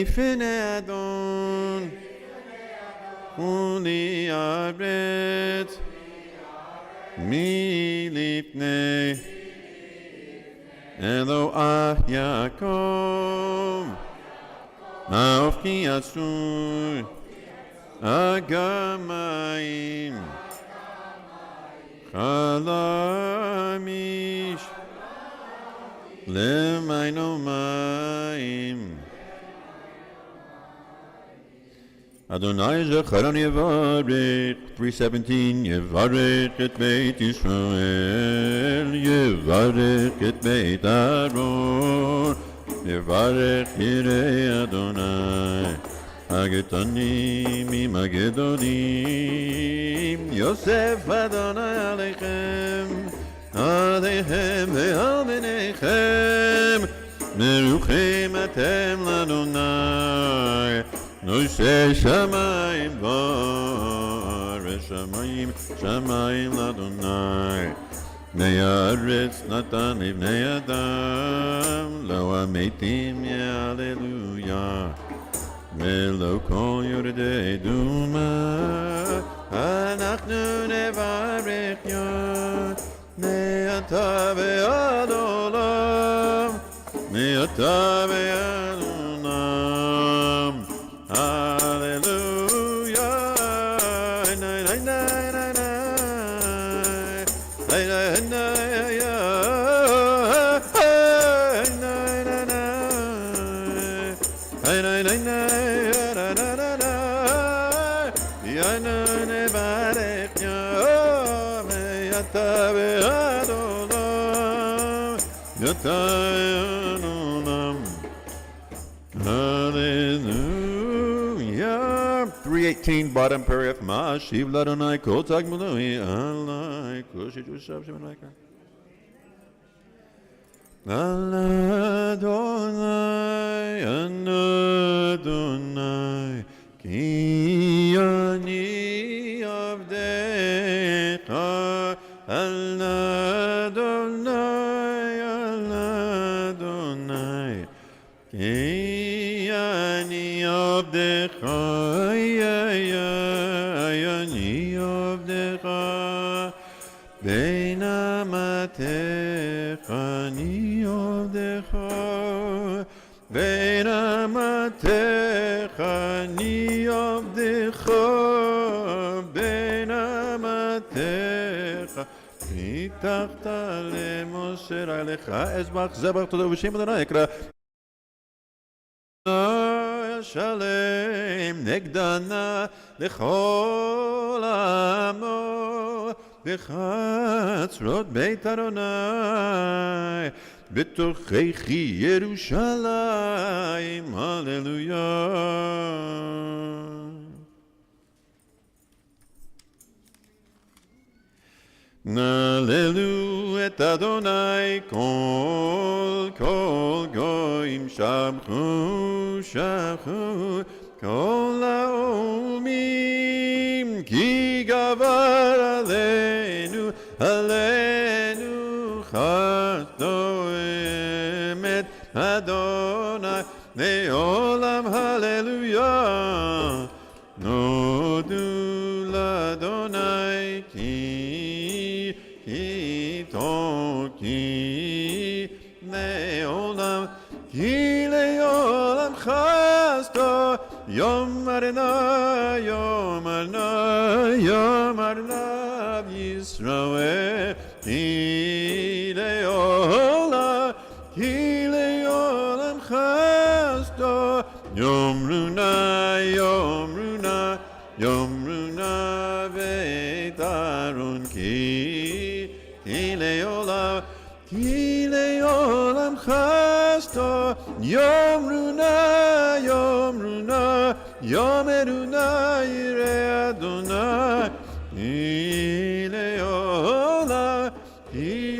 לפני אדון ולי ארץ מלפני אלוהי יעקב מעוף כי אסור הגמיים חלמיש למיינו מים Adonai Zecharon Yevarech 3:17 Yevarech et Beit Yisrael Yevarech et Beit Aaron Yevarech Yirei Adonai Agetanim Imagedonim Yosef Adonai Aleichem Aleichem ve'al Benechem Meruchim atem l'Adonai Noisei Shamayim Varetz Shamayim l'Adonai Bnei Haaretz Natan Livnei Adam Lo hametim Hallelujah Velo kol Yordei Duma Anachnu nevarech Yah Me'ata ve'ad olam Me'ata ve'ad olam Hallelujah. Hallelujah. 3:18 bottom paragraph. Ma'ashiv l'Adonai kol tagmuloi alai kushit u'shav shemen IKAR. Adonai, Adonai, ki ani avdecha. Adonai, Adonai, ki ani avdecha, ani avdecha. Bein amatecha ani avdecha, bein amatecha ani avdecha, bein amatecha. הבטחת למשה לך אזבח זבח תודה ובשם אדוני אקרא שלם נגדנה לכל עמו בחצרות בית אדוני בתוככי ירושלים הללויה נהללו את אדוני כל גויים שבחו שבחו כל העולמים כי גבר עלינו עלינו חסדו אמת אדוני לעולם הללויה נודו לאדוני כי לעולם כי לעולם חסדו יאמרנה יאמרנה יאמרנה ישראל כי לעולם חסדו יאמרונה יאמרונה יאמרונה בית אהרון כי לעולם חסדו יאמרונה יאמרונה יאמרונה יראה אדוני כי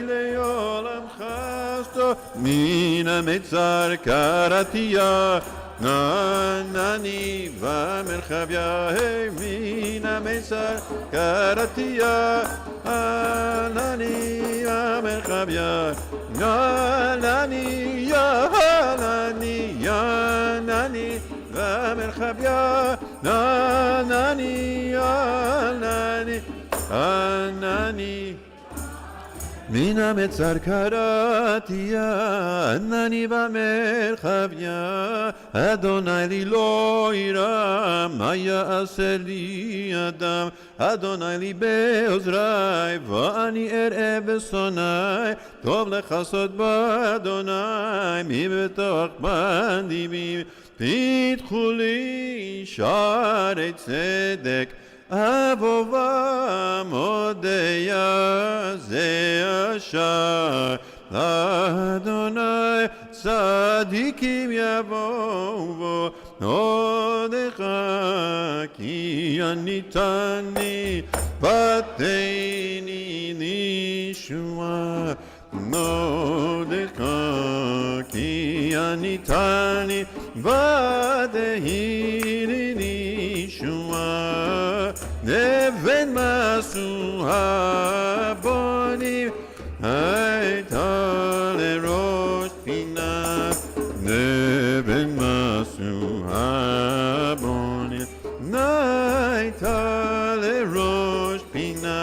לעולם חסדו מן המצר קראתיה Anani v'merchavya mina mesar karatia. Anani v'merchavya. Anani ya anani ya anani v'merchavya. Anani ya anani anani. Mina metzar karatia, anani v'merchavya, Adonai li lo ira, maya aser li adam, Adonai li be'ozrai, v'ani er'e b'sonai, tov lechasod b'Adonai, mi b'toach b'divim, pitchu li sharei tzedek, Avova modeya ze ashar Adonai tzadikim yavovo odecha ki anitani vateini nishua odecha ki anitani vateini nishua Neven masu habonim Hayta lerosh pina Neven masu habonim Hayta lerosh pina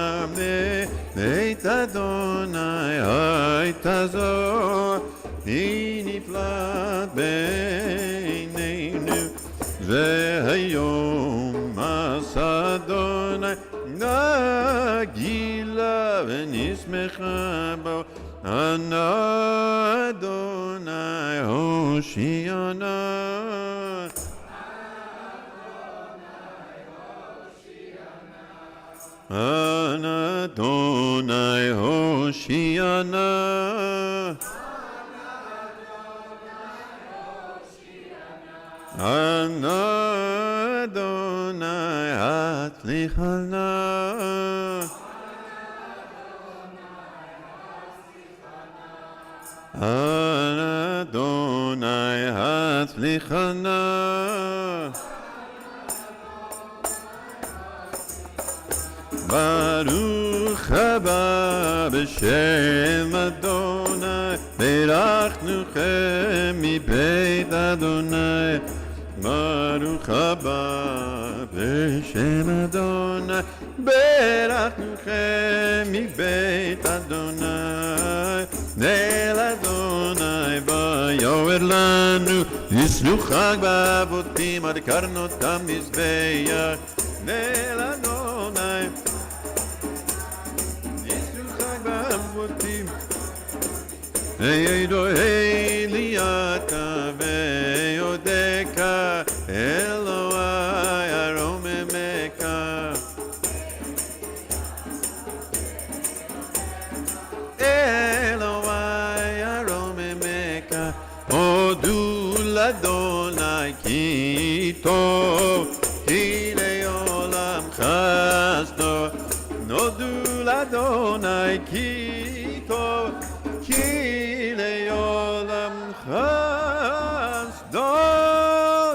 Hayta donai hayta zo Iniflat beinenu Vehayom Adonai Nagila v'nismecha bo Adonai Hoshiana Adonai Hoshiana Adonai Hatzlichana Adonai Hatzlichana Baruch haba b'shem Adonai Berachnuchem mibeit Adonai Baruch haba b'shem Adonai Berachnuchem mibeit Adonai Nel Adonai bayover lanu Yisnu chag ba'avotim ad karnotam mizbeach Nel Adonai Yisnu chag ba'avotim Hey liata ve'odeka Eloi aromemeka Eloi aromemeka Odu l'Adonai ki tov Ki le'olam chasdo Odu l'Adonai ki tov Ki le'olam chasdo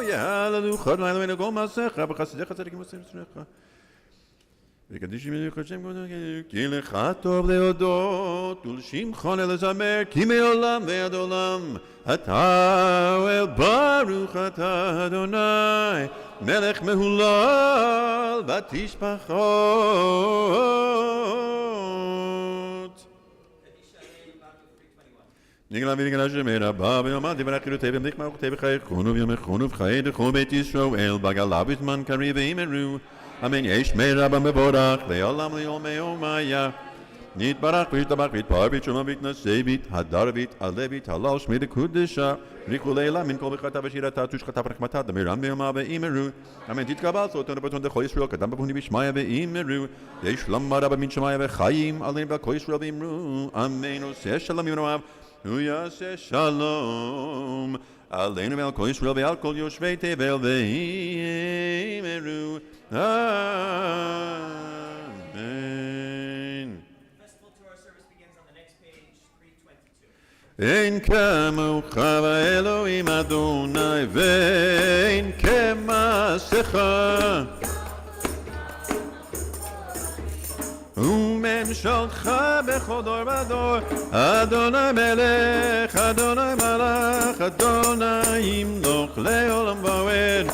Yehalalucha Adonai Eloheinu kol ma'asecha b'chasedecha tzadikim v'oseim tzedekah וקדישים מלך השם כי לך טוב להודות ולשמחון לזמר כי מעולם ועד עולם אתה אל ברוך אתה אדוני מלך מהולל ותשפחות נגלה ונגלה השם רבה ויאמר דברי חילותי ומליך מערכותי בחייכון וביומכון ובחיי דכל בית ישראל בגלה בזמן קריב ואמרו Amen. Yesh me'rabam bevorach le'olam le'olmei omaya. Nitbarach v'yitabach v'yitpar v'yitshulom v'yitnaseh v'yithadarvit alevit halal shmei dekudesha richu le'ela min kol v'chata v'shirata tushchata v'rachmata d'miram ve'yoma ve'imeru. Amen. Titkabal soton v'ton d'chol Yisrael kadam v'huni v'shmaya ve'imeru. Yesh lamma rabba min shmaya v'chayim alein v'kol Yisrael ve'imru. Amen. Oseh shalom yivroav. Uyaseh shalom. Aleinu ve'al kol Yisrael ve'al kol yoshvei tevel ve'imeru. Amen. Festival Torah service begins on the next page, 322. En kamocha v'Elohim Adonai מעשיך וממשלך בכל דור ודור אדוני מלך, אדוני מלך, אדוני ימלוך לעולם ועד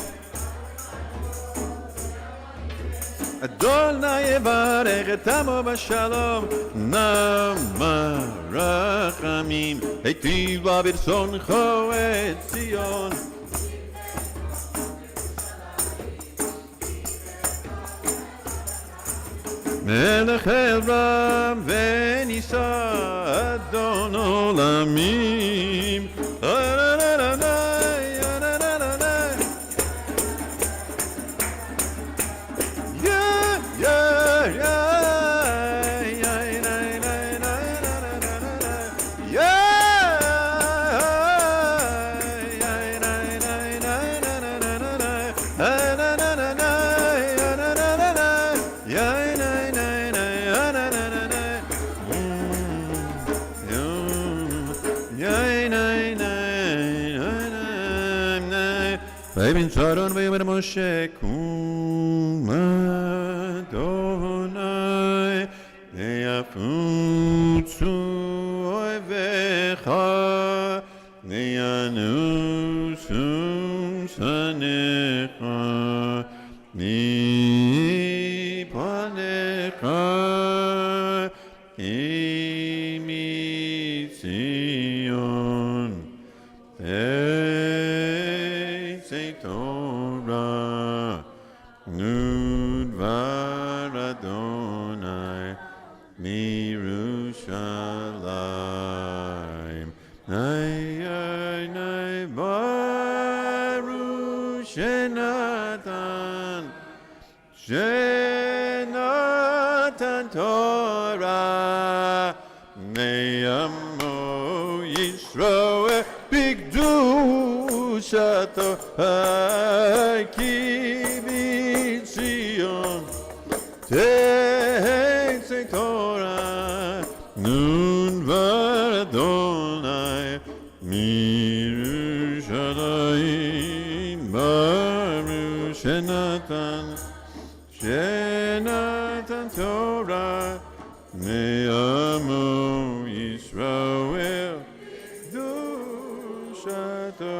אדוני יברך את עמו בשלום נעמה רחמים היטיב בה ברצונך את ציון מלך אל רם ונישא אדון עולמים ויבן שרון ויאמר משה קום אדוני ויפוצו אויביך וינוסו שונאיך מפניך כי מציון Torah, nu dvar Adonai mirushalayim. Nay baruch shenatan Torah me'amo Yisroel bigdushato ki b'tzion te'etzei Torah nun dvar Adonai mirushalayim baruch shenatan Torah me'amo Yisroel dushato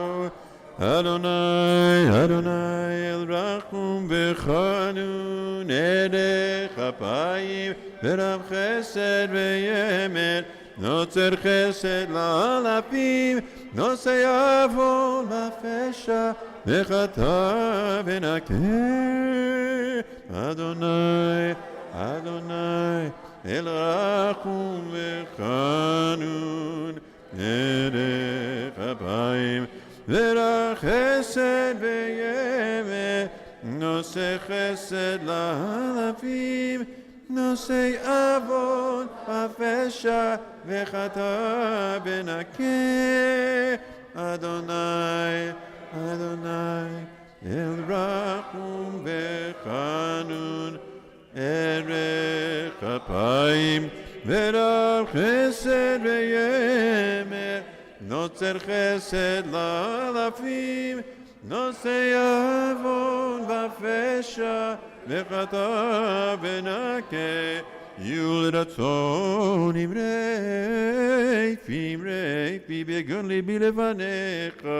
Adonai, Adonai, El Rachum B'Chanun, Erech Apayim, V'Rav Chesed V'Yemer, Notzer Chesed La'alafim, Nosei Avon V'Fesha, V'Chata V'Nakeh. Adonai, Adonai, El Rachum B'Chanun, Erech Apayim, V'Rav Chesed V'Yemer, Nosei Chesed La'alafim, Nosei Avon V'Fesha, V'Chata V'Nakeh. Adonai, Adonai, El Rachum B'Chanun, Erech Apayim, V'Rav Chesed V'Yemer, Notzer Chesed La'alafim, Nosei Avon V'Fesha, V'Chata V'Nakeh. Yul Ratzon Imrei Fi Begun Libi Levanecha,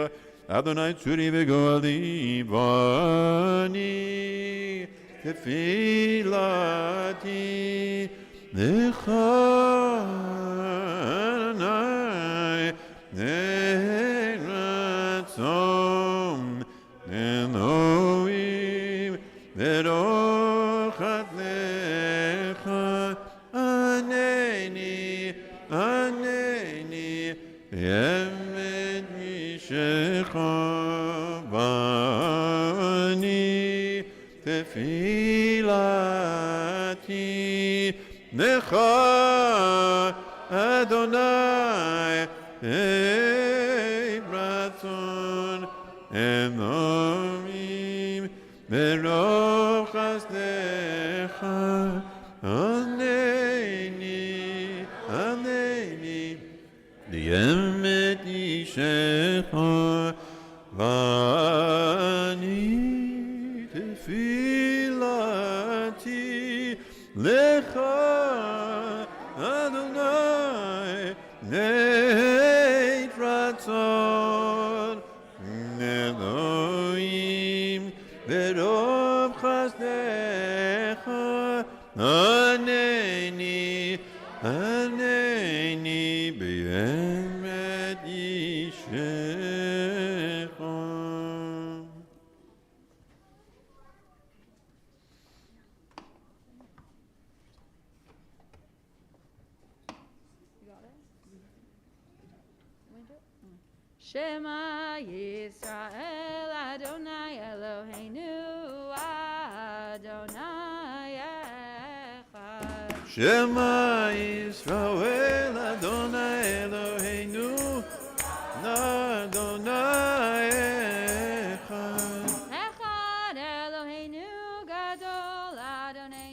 Adonai Tzuri V'Goali Vani Tefilati Lecha Adonai Neratzon Elohim Verochat Lecha Aneni Yemed Mishecha Vani Tefilati Lecha Adonai Ratzon Elohim Verochat Lecha Aneni Yemet Ishecha Vani ברוב חסדך, ענני, ענני באמת אישך. Shema Yisrael Adonai Eloheinu Adonai Echad. Shema Yisrael Adonai Eloheinu Adonai Echad. Echad Eloheinu Gadol Adonai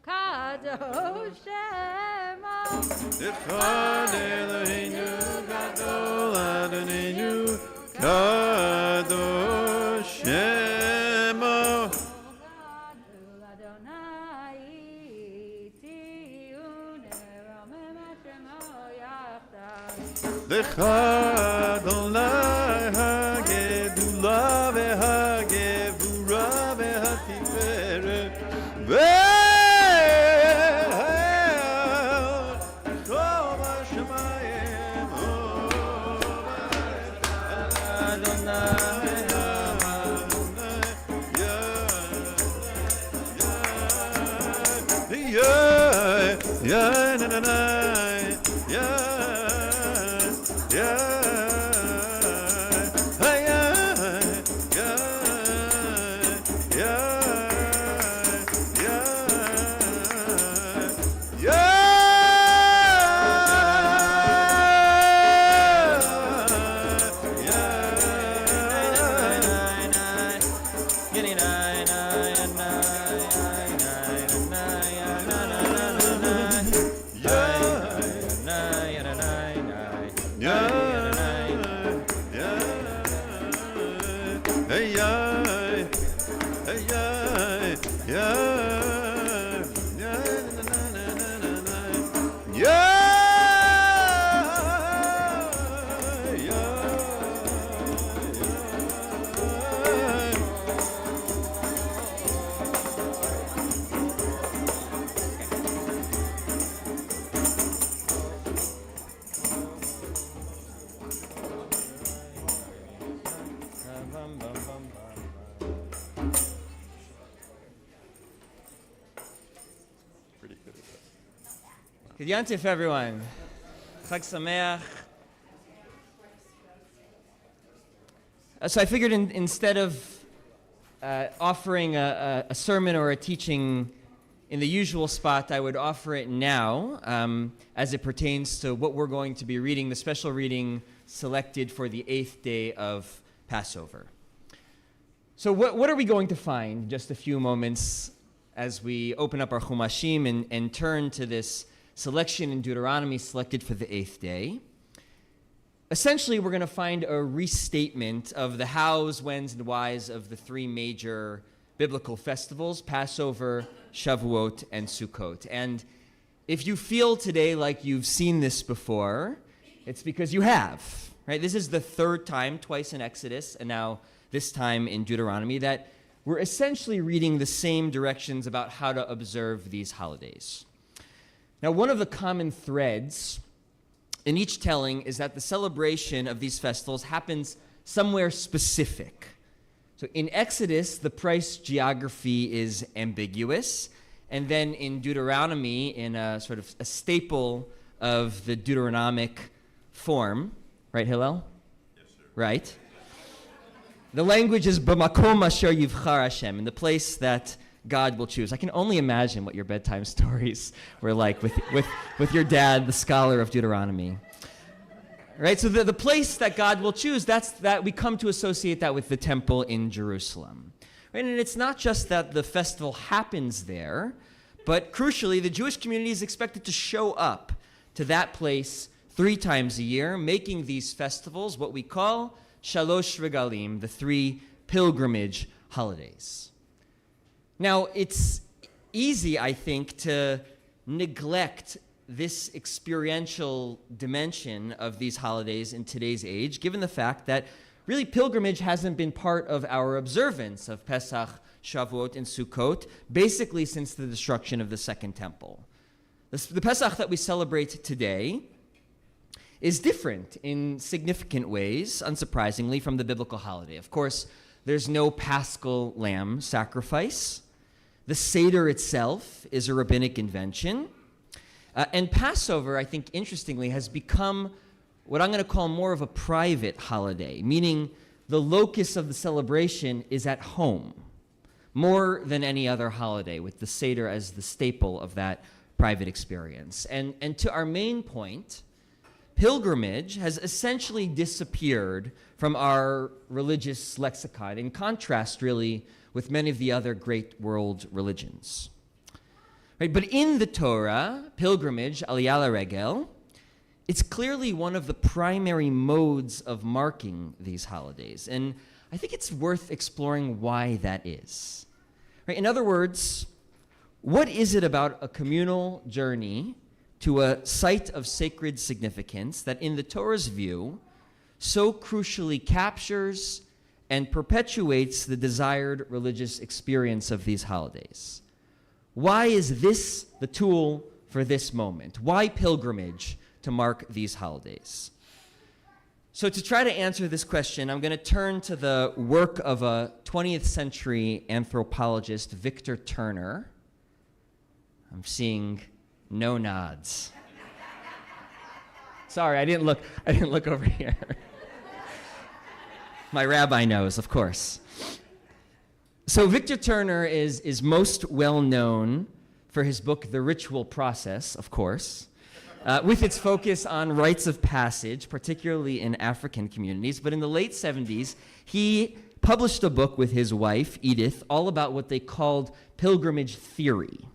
Kadosh Shema. Echad Eloheinu Gadol Adonai Kadosh Shema. Gadol Adonai Tzion Eromem Shemo Yachdav. Echad Adonai HaGedulah VeHaGevurah VeHaTiferet Yeah, na na na, yeah, yeah, hey, yeah, yeah, yeah, yeah, yeah. Good Yantif, everyone. Chag Sameach. So I figured instead of offering a sermon or a teaching in the usual spot, I would offer it now as it pertains to what we're going to be reading, the special reading selected for the 8th day of Passover. So what are we going to find in just a few moments as we open up our Chumashim and turn to this selection in Deuteronomy selected for the 8th day? Essentially, we're going to find a restatement of the hows, whens, and whys of the three major biblical festivals, Passover, Shavuot, and Sukkot. And if you feel today like you've seen this before, it's because you have, right? This is the third time, twice in Exodus, and now this time in Deuteronomy, that we're essentially reading the same directions about how to observe these holidays. Now, one of the common threads in each telling is that the celebration of these festivals happens somewhere specific. So in Exodus, the price geography is ambiguous. And then in Deuteronomy, in a sort of a staple of the Deuteronomic form, right, Hillel? Yes, sir. Right? The language is b'makom asher yivchar Hashem, in the place that God will choose. I can only imagine what your bedtime stories were like with your dad, the scholar of Deuteronomy. Right? So the place that God will choose, that we come to associate that with the temple in Jerusalem. Right? And it's not just that the festival happens there, but crucially, the Jewish community is expected to show up to that place 3 times a year, making these festivals what we call Shalosh Regalim, the 3 pilgrimage holidays. Now, it's easy, I think, to neglect this experiential dimension of these holidays in today's age, given the fact that really pilgrimage hasn't been part of our observance of Pesach, Shavuot, and Sukkot, basically since the destruction of the Second Temple. The Pesach that we celebrate today is different in significant ways, unsurprisingly, from the biblical holiday. Of course, there's no paschal lamb sacrifice. The Seder itself is a rabbinic invention. And Passover, I think, interestingly, has become what I'm going to call more of a private holiday, meaning the locus of the celebration is at home, more than any other holiday, with the Seder as the staple of that private experience. And to our main point, pilgrimage has essentially disappeared from our religious lexicon, in contrast, really, with many of the other great world religions. Right? But in the Torah, pilgrimage, aliyah regel, it's clearly one of the primary modes of marking these holidays. And I think it's worth exploring why that is. Right? In other words, what is it about a communal journey to a site of sacred significance that in the Torah's view so crucially captures and perpetuates the desired religious experience of these holidays? Why is this the tool for this moment? Why pilgrimage to mark these holidays? So to try to answer this question, I'm going to turn to the work of a 20th century anthropologist, Victor Turner. I'm seeing no nods. Sorry, I didn't look over here. My rabbi knows, of course. So Victor Turner is most well known for his book, The Ritual Process, of course, with its focus on rites of passage, particularly in African communities. But in the late 70s, he published a book with his wife, Edith, all about what they called pilgrimage theory,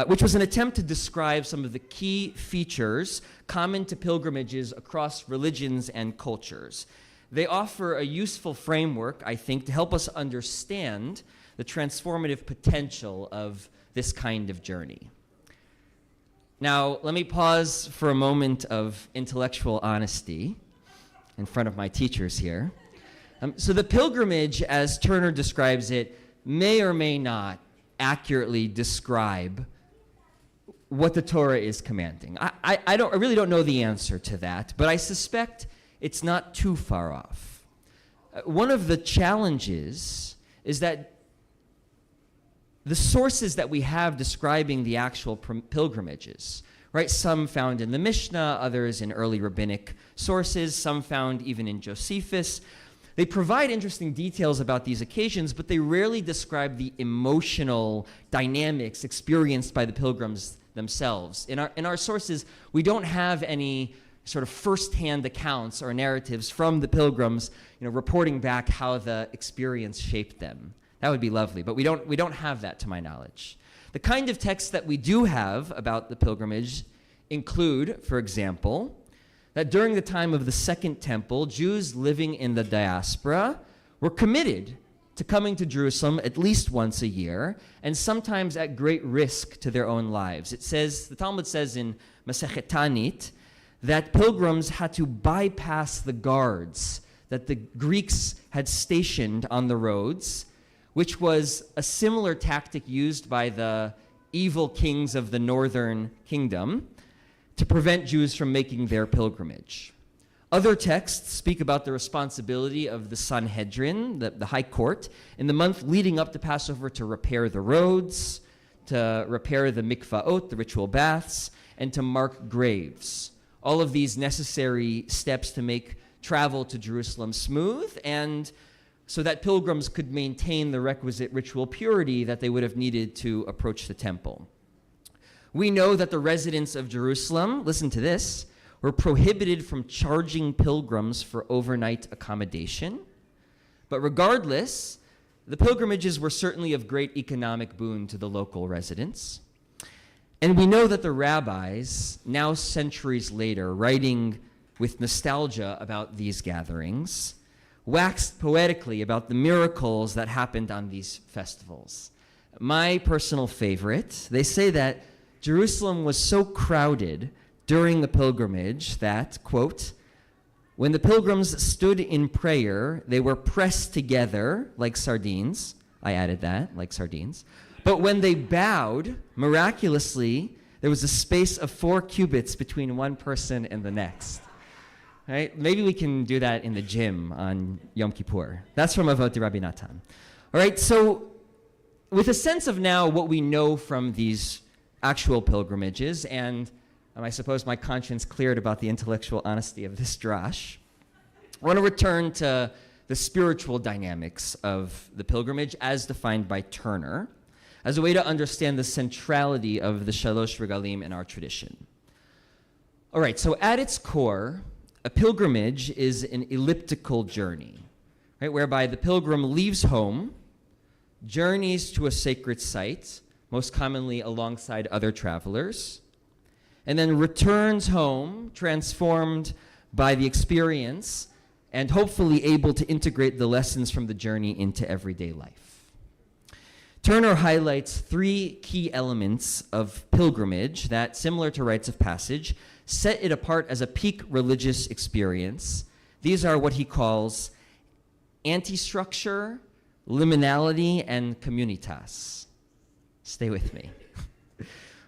which was an attempt to describe some of the key features common to pilgrimages across religions and cultures. They offer a useful framework, I think, to help us understand the transformative potential of this kind of journey. Now, let me pause for a moment of intellectual honesty in front of my teachers here. So the pilgrimage, as Turner describes it, may or may not accurately describe what the Torah is commanding. I really don't know the answer to that, but I suspect it's not too far off. One of the challenges is that the sources that we have describing the actual pilgrimages, right? Some found in the Mishnah, others in early rabbinic sources, some found even in Josephus. They provide interesting details about these occasions, but they rarely describe the emotional dynamics experienced by the pilgrims themselves. In our sources, we don't have any sort of first-hand accounts or narratives from the pilgrims, reporting back how the experience shaped them. That would be lovely, but we don't have that to my knowledge. The kind of texts that we do have about the pilgrimage include, for example, that during the time of the Second Temple, Jews living in the diaspora were committed to coming to Jerusalem at least once a year, and sometimes at great risk to their own lives. The Talmud says in Masechet Tanit that pilgrims had to bypass the guards that the Greeks had stationed on the roads, which was a similar tactic used by the evil kings of the northern kingdom to prevent Jews from making their pilgrimage. Other texts speak about the responsibility of the Sanhedrin, the high court, in the month leading up to Passover to repair the roads, to repair the mikvaot, the ritual baths, and to mark graves. All of these necessary steps to make travel to Jerusalem smooth, and so that pilgrims could maintain the requisite ritual purity that they would have needed to approach the temple. We know that the residents of Jerusalem, listen to this, were prohibited from charging pilgrims for overnight accommodation. But regardless, the pilgrimages were certainly of great economic boon to the local residents. And we know that the rabbis, now centuries later, writing with nostalgia about these gatherings, waxed poetically about the miracles that happened on these festivals. My personal favorite, they say that Jerusalem was so crowded during the pilgrimage that, quote, When the pilgrims stood in prayer, they were pressed together like sardines. I added that, like sardines. But when they bowed, miraculously, there was a space of 4 cubits between one person and the next. Right? Maybe we can do that in the gym on Yom Kippur. That's from Avot de Rabbi Natan. All right, so with a sense of now what we know from these actual pilgrimages, and I suppose my conscience cleared about the intellectual honesty of this drash, I want to return to the spiritual dynamics of the pilgrimage as defined by Turner, as a way to understand the centrality of the Shalosh Regalim in our tradition. All right, so at its core, a pilgrimage is an elliptical journey, right, whereby the pilgrim leaves home, journeys to a sacred site, most commonly alongside other travelers, and then returns home, transformed by the experience, and hopefully able to integrate the lessons from the journey into everyday life. Turner highlights 3 key elements of pilgrimage that, similar to rites of passage, set it apart as a peak religious experience. These are what he calls anti-structure, liminality, and communitas. Stay with me.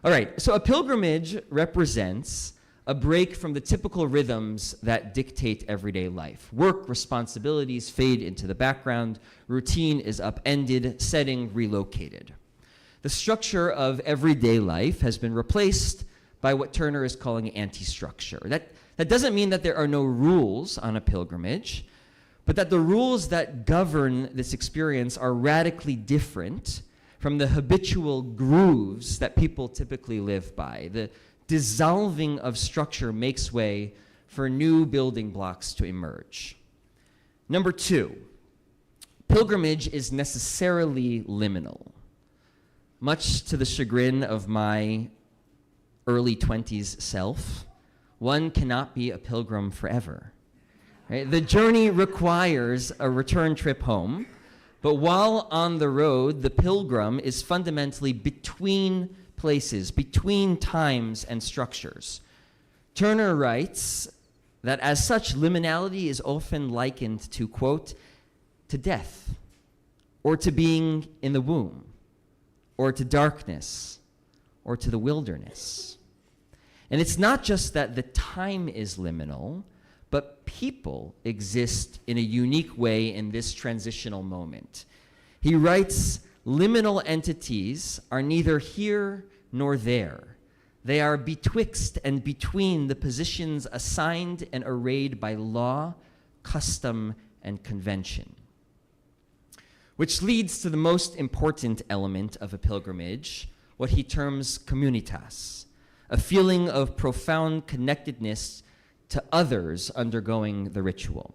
All right, so a pilgrimage represents a break from the typical rhythms that dictate everyday life. Work responsibilities fade into the background, routine is upended, setting relocated. The structure of everyday life has been replaced by what Turner is calling anti-structure. That doesn't mean that there are no rules on a pilgrimage, but that the rules that govern this experience are radically different from the habitual grooves that people typically live by. The dissolving of structure makes way for new building blocks to emerge. Number 2, pilgrimage is necessarily liminal. Much to the chagrin of my early 20s self, one cannot be a pilgrim forever. Right? The journey requires a return trip home, but while on the road, the pilgrim is fundamentally between places, between times and structures. Turner writes that as such, liminality is often likened to, quote, to death, or to being in the womb, or to darkness, or to the wilderness. And it's not just that the time is liminal, but people exist in a unique way in this transitional moment. He writes, liminal entities are neither here nor there. They are betwixt and between the positions assigned and arrayed by law, custom, and convention. Which leads to the most important element of a pilgrimage, what he terms communitas, a feeling of profound connectedness to others undergoing the ritual.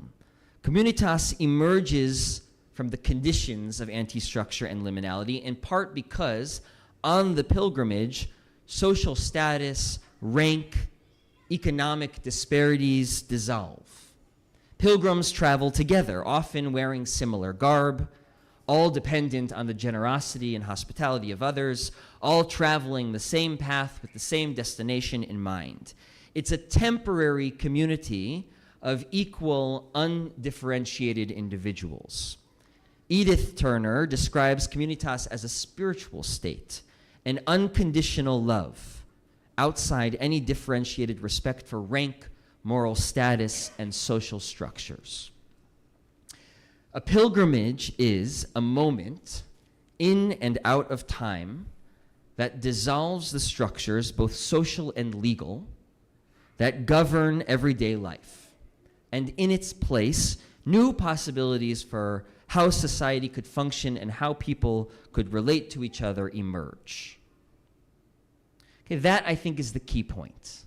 Communitas emerges from the conditions of anti-structure and liminality, in part because on the pilgrimage, social status, rank, economic disparities dissolve. Pilgrims travel together, often wearing similar garb, all dependent on the generosity and hospitality of others, all traveling the same path with the same destination in mind. It's a temporary community of equal, undifferentiated individuals. Edith Turner describes communitas as a spiritual state, an unconditional love, outside any differentiated respect for rank, moral status, and social structures. A pilgrimage is a moment in and out of time that dissolves the structures, both social and legal, that govern everyday life. And in its place, new possibilities for how society could function and how people could relate to each other emerge. Okay, that, I think, is the key point.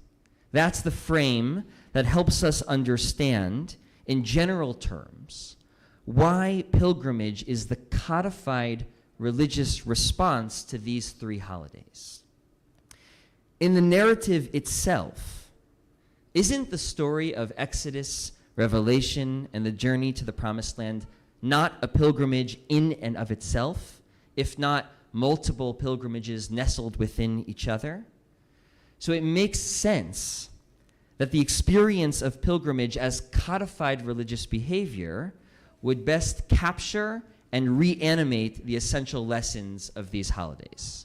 That's the frame that helps us understand, in general terms, why pilgrimage is the codified religious response to these 3 holidays. In the narrative itself, isn't the story of Exodus, Revelation, and the journey to the Promised Land not a pilgrimage in and of itself, if not multiple pilgrimages nestled within each other? So it makes sense that the experience of pilgrimage as codified religious behavior would best capture and reanimate the essential lessons of these holidays.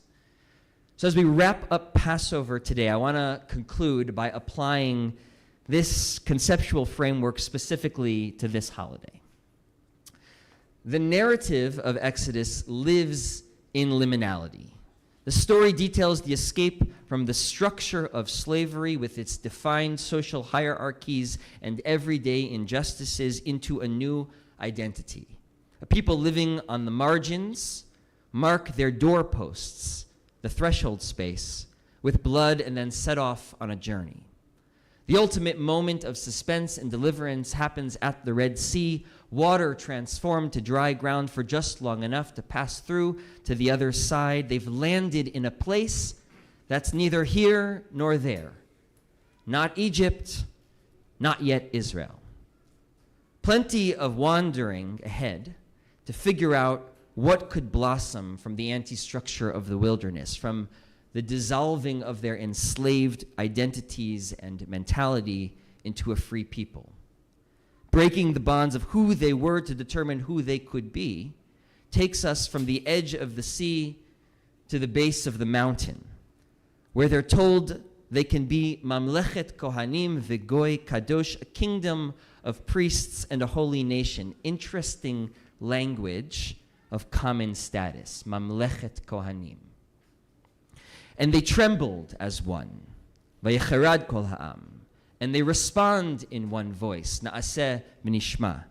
So as we wrap up Passover today, I want to conclude by applying this conceptual framework specifically to this holiday. The narrative of Exodus lives in liminality. The story details the escape from the structure of slavery with its defined social hierarchies and everyday injustices into a new identity. A people living on the margins mark their doorposts, the threshold space, with blood and then set off on a journey. The ultimate moment of suspense and deliverance happens at the Red Sea, water transformed to dry ground for just long enough to pass through to the other side. They've landed in a place that's neither here nor there. Not Egypt, not yet Israel. Plenty of wandering ahead to figure out what could blossom from the anti-structure of the wilderness, from the dissolving of their enslaved identities and mentality into a free people. Breaking the bonds of who they were to determine who they could be takes us from the edge of the sea to the base of the mountain, where they're told they can be Mamlechet Kohanim V'Goy Kadosh, a kingdom of priests and a holy nation. Interesting language of common status, Mamlechet Kohanim. And they trembled as one, Vayecharad Kol Ha'am, and they respond in one voice, Na'aseh V'nishma.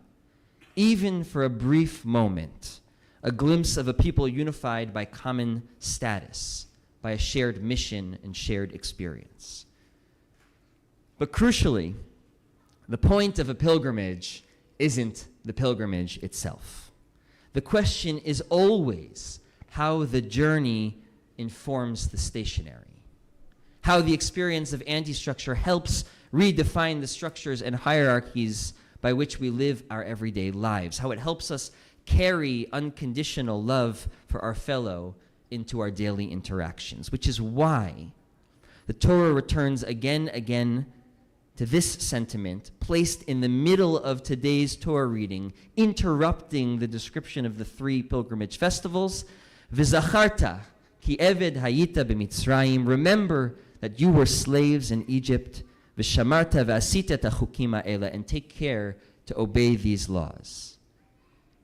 Even for a brief moment, a glimpse of a people unified by common status, by a shared mission and shared experience. But crucially, the point of a pilgrimage isn't the pilgrimage itself. The question is always how the journey informs the stationary, how the experience of anti-structure helps redefine the structures and hierarchies by which we live our everyday lives, how it helps us carry unconditional love for our fellow into our daily interactions, which is why the Torah returns again to this sentiment placed in the middle of today's Torah reading, interrupting the description of the three pilgrimage festivals. V'zacharta ki eved hayita b'Mitzrayim, remember that you were slaves in Egypt, v'shamarta v'asita et hachukim ha'ela, and take care to obey these laws.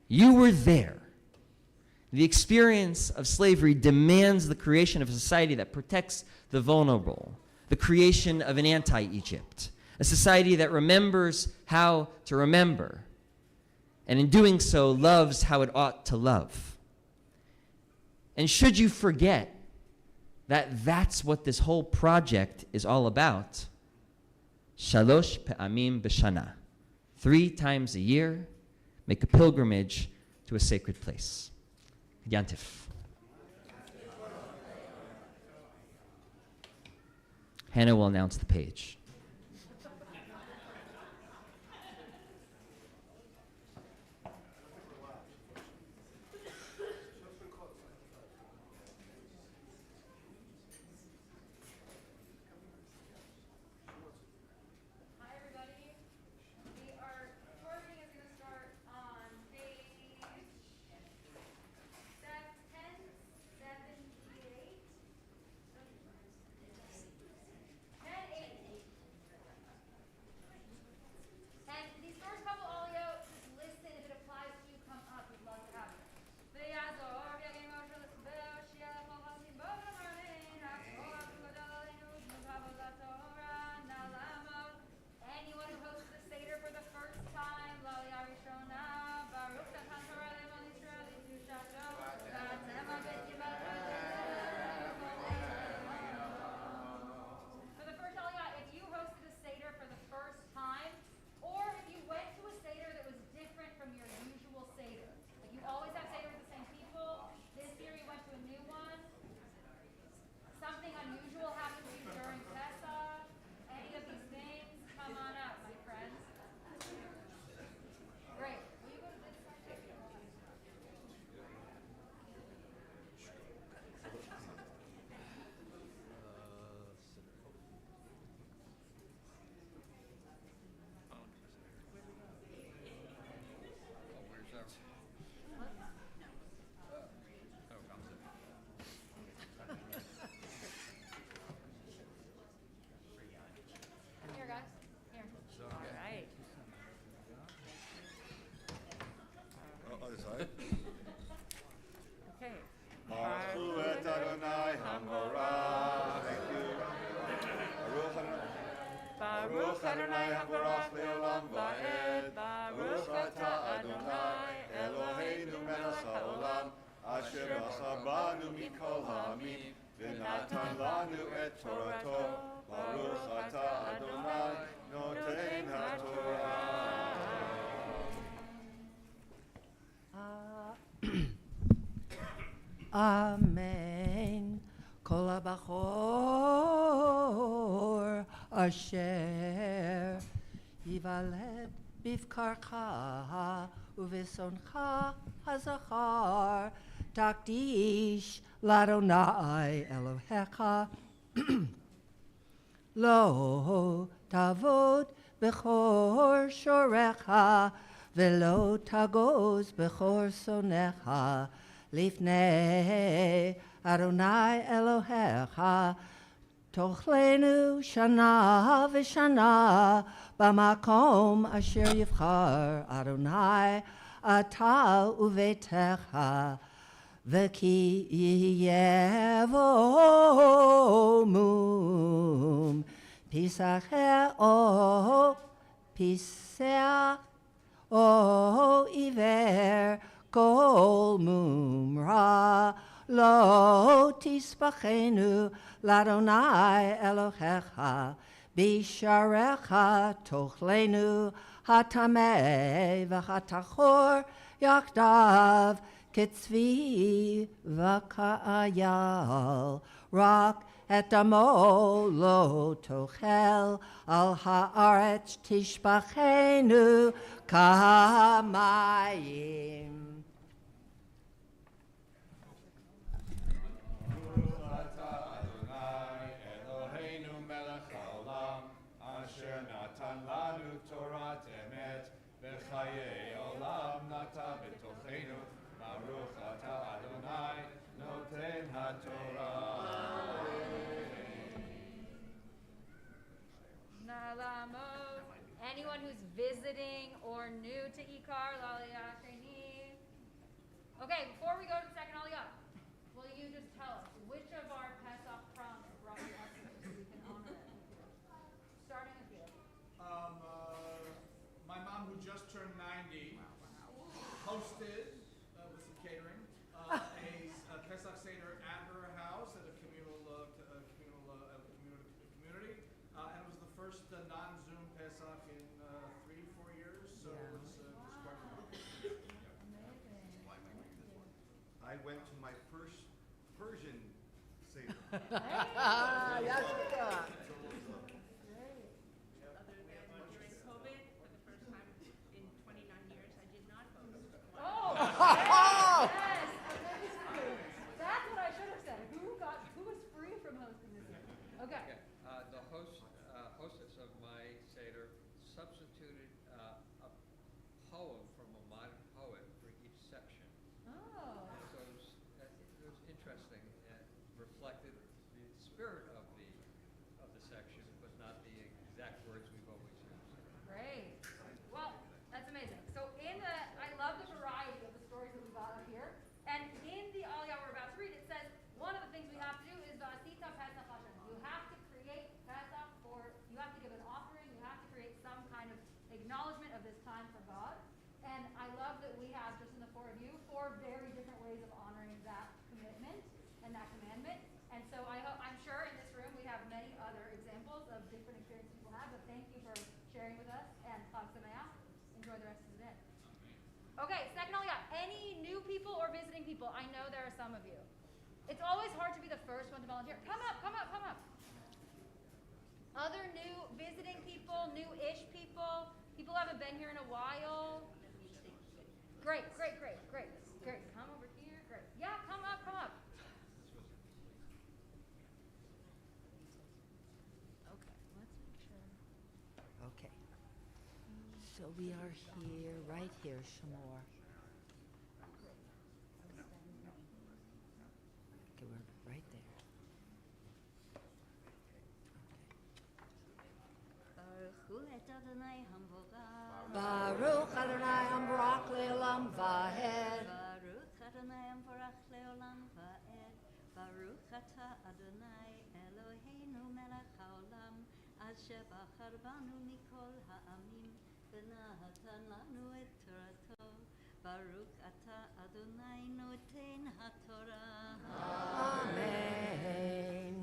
You were there. The experience of slavery demands the creation of a society that protects the vulnerable, the creation of an anti-Egypt, a society that remembers how to remember, and in doing so, loves how it ought to love. And should you forget that that's what this whole project is all about, Shalosh pe'amim b'shana, 3 times a year, make a pilgrimage to a sacred place. Yantif. Hannah will announce the page. side. Okay. Baruch et Adonai Hamorach. Thank you. Baruch Adonai Hamorach le'olam va'ed. Baruch ata Adonai Eloheinu melech haolam. Asher asa banu mikol ha'amim. V'natan lanu et Torato. Baruch ata Adonai noten ha'torah. Amen. Kol habachor asher yivaled bivkarcha uvesoncha hazachar takdish ladonai Elohecha lo tavod bechor shorecha velo tagoz bechor sonecha Lifnei Adonai Elohecha Tochlenu Shana V'Shana B'makom Asher Yivchar Adonai Ata Uvetecha V'ki Yevo Mum Pisach O Pisach O Iver Kol mumra lo tispachenu ladonai Elohecha bisharecha tochlenu hatamei v'hatachor yachdav ketzvi v'ka'ayal rak et amo lo tochel al haaretz tishbachenu kamayim. Nalamo. Anyone who's visiting or new to IKAR, Laliyah Sheni. Okay, before we go to the second Aliyah, will you just tell us which of our Pesach promise brought you up so we can honor it? Starting with you. My mom, who just turned 90, hosted with some catering a Pesach Seder at her house at a community, and it was the first non-Zoom Pesach in 3-4 years. So it was quite remarkable. I went to my first Persian Seder. Yes, During COVID, for the first time in 29 years, I did not host. Oh, yes. That's what I should have said. Who was free from hosting this year? Okay. The hostess of my Seder substituted a poem from a modern poet for each section. Oh. And so it was interesting and reflected the spirit of the section, but not the exact words we've always used. Great. Well, that's amazing. So I love the variety of the stories that we got up here. And in the Aliyah we're about to read, it says one of the things we have to do is V'asita Pesach Hashem. You have to create Pesach you have to give an offering, you have to create some kind of acknowledgement of this time for God. And I love that we have, just in the four of you, 4 very different ways of honoring that commitment and that commandment. And so I'm sure in this room we have many other examples of different experiences people have, but thank you for sharing with us, and Chag Sameach. Enjoy the rest of the day. Okay, second Aliyah. Any new people or visiting people? I know there are some of you. It's always hard to be the first one to volunteer. Come up, come up, come up. Other new visiting people, new-ish people, people who haven't been here in a while. Great. Come over here. Great. Yeah, come up. Okay, let's make sure. Okay. So we are here, right here, Shamor. Okay, we're right there. Baruch Adonai Hambarak Le'olam Vahed. Baruch atah Adonai Eloheinu melech haolam asher bachar banu mikol ha'amim v'natan lanu et torato. Baruch atah Adonai noten haTorah. Amen.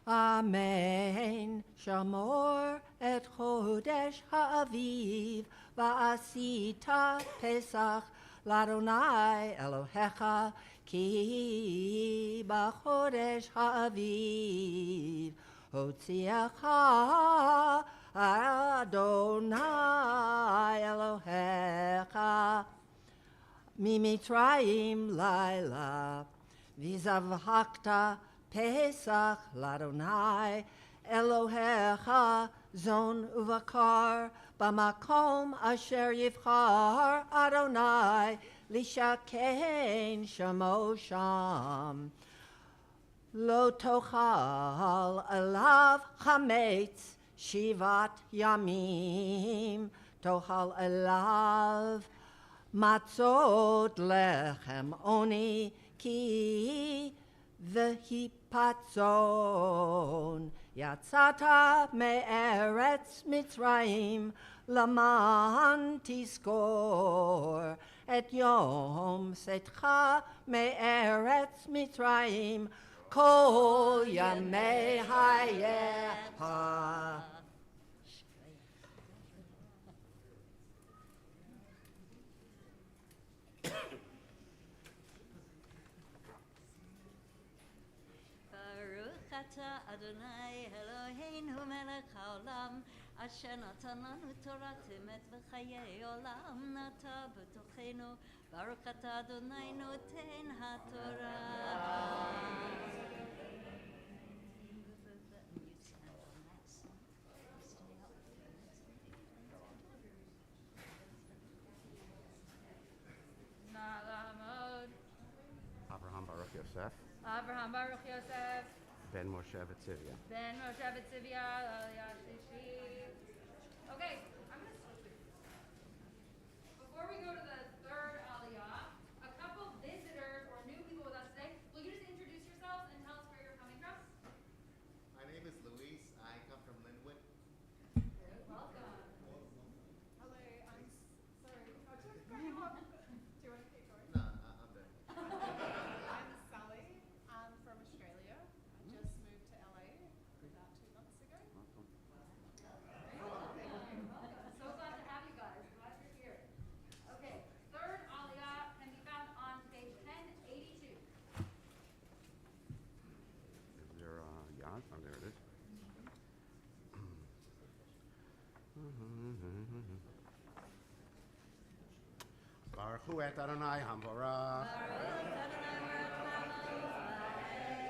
Amen. Shamor et chodesh ha'aviv va'asita Pesach l'Adonai Elohecha ki b'chodesh ha'aviv hotziacha Adonai Elohecha Mimitraim laila v'zavachta Pesach l'Adonai Elohecha zon uvakar b'makom asher yivchar Adonai lishaken shamo sham lo tochal alav chametz shivat yamim tochal alav matzot lechem oni ki v'hipatzon yatzata me'eretz Mitzrayim laman tiskor et yom setcha me'eretz Mitzrayim kol yamei hayecha. Baruch atah Adonai Eloheinu melech haolam asher natan lanu torat emet v'chayei olam nata b'tochenu. Baruch atah Adonai noten haTorah. Na'lamod. Abraham Baruch Yosef, Abraham Baruch Yosef. Ben Moshe V'Tzivya. Ben Moshe B'Tzivya Aliyah Shlishi. Okay, I'm going to switch it. Before we go to the third Aliyah, a couple visitors or new people with us today. Will you just introduce yourselves and tell us where you're coming from? My name is Luis. I come from Linwood. Welcome. Hello, I'm sorry. Oh, do you want to keep going? No, I'm there. I'm Sally. I'm from Australia. I just moved to LA about 2 months ago. Welcome. So glad to have you guys. Glad you're here. Okay, third Aliyah can be found on page 1082. Is there Yad? Oh, there it is. Baruch Hu et Adonai Hamvorach.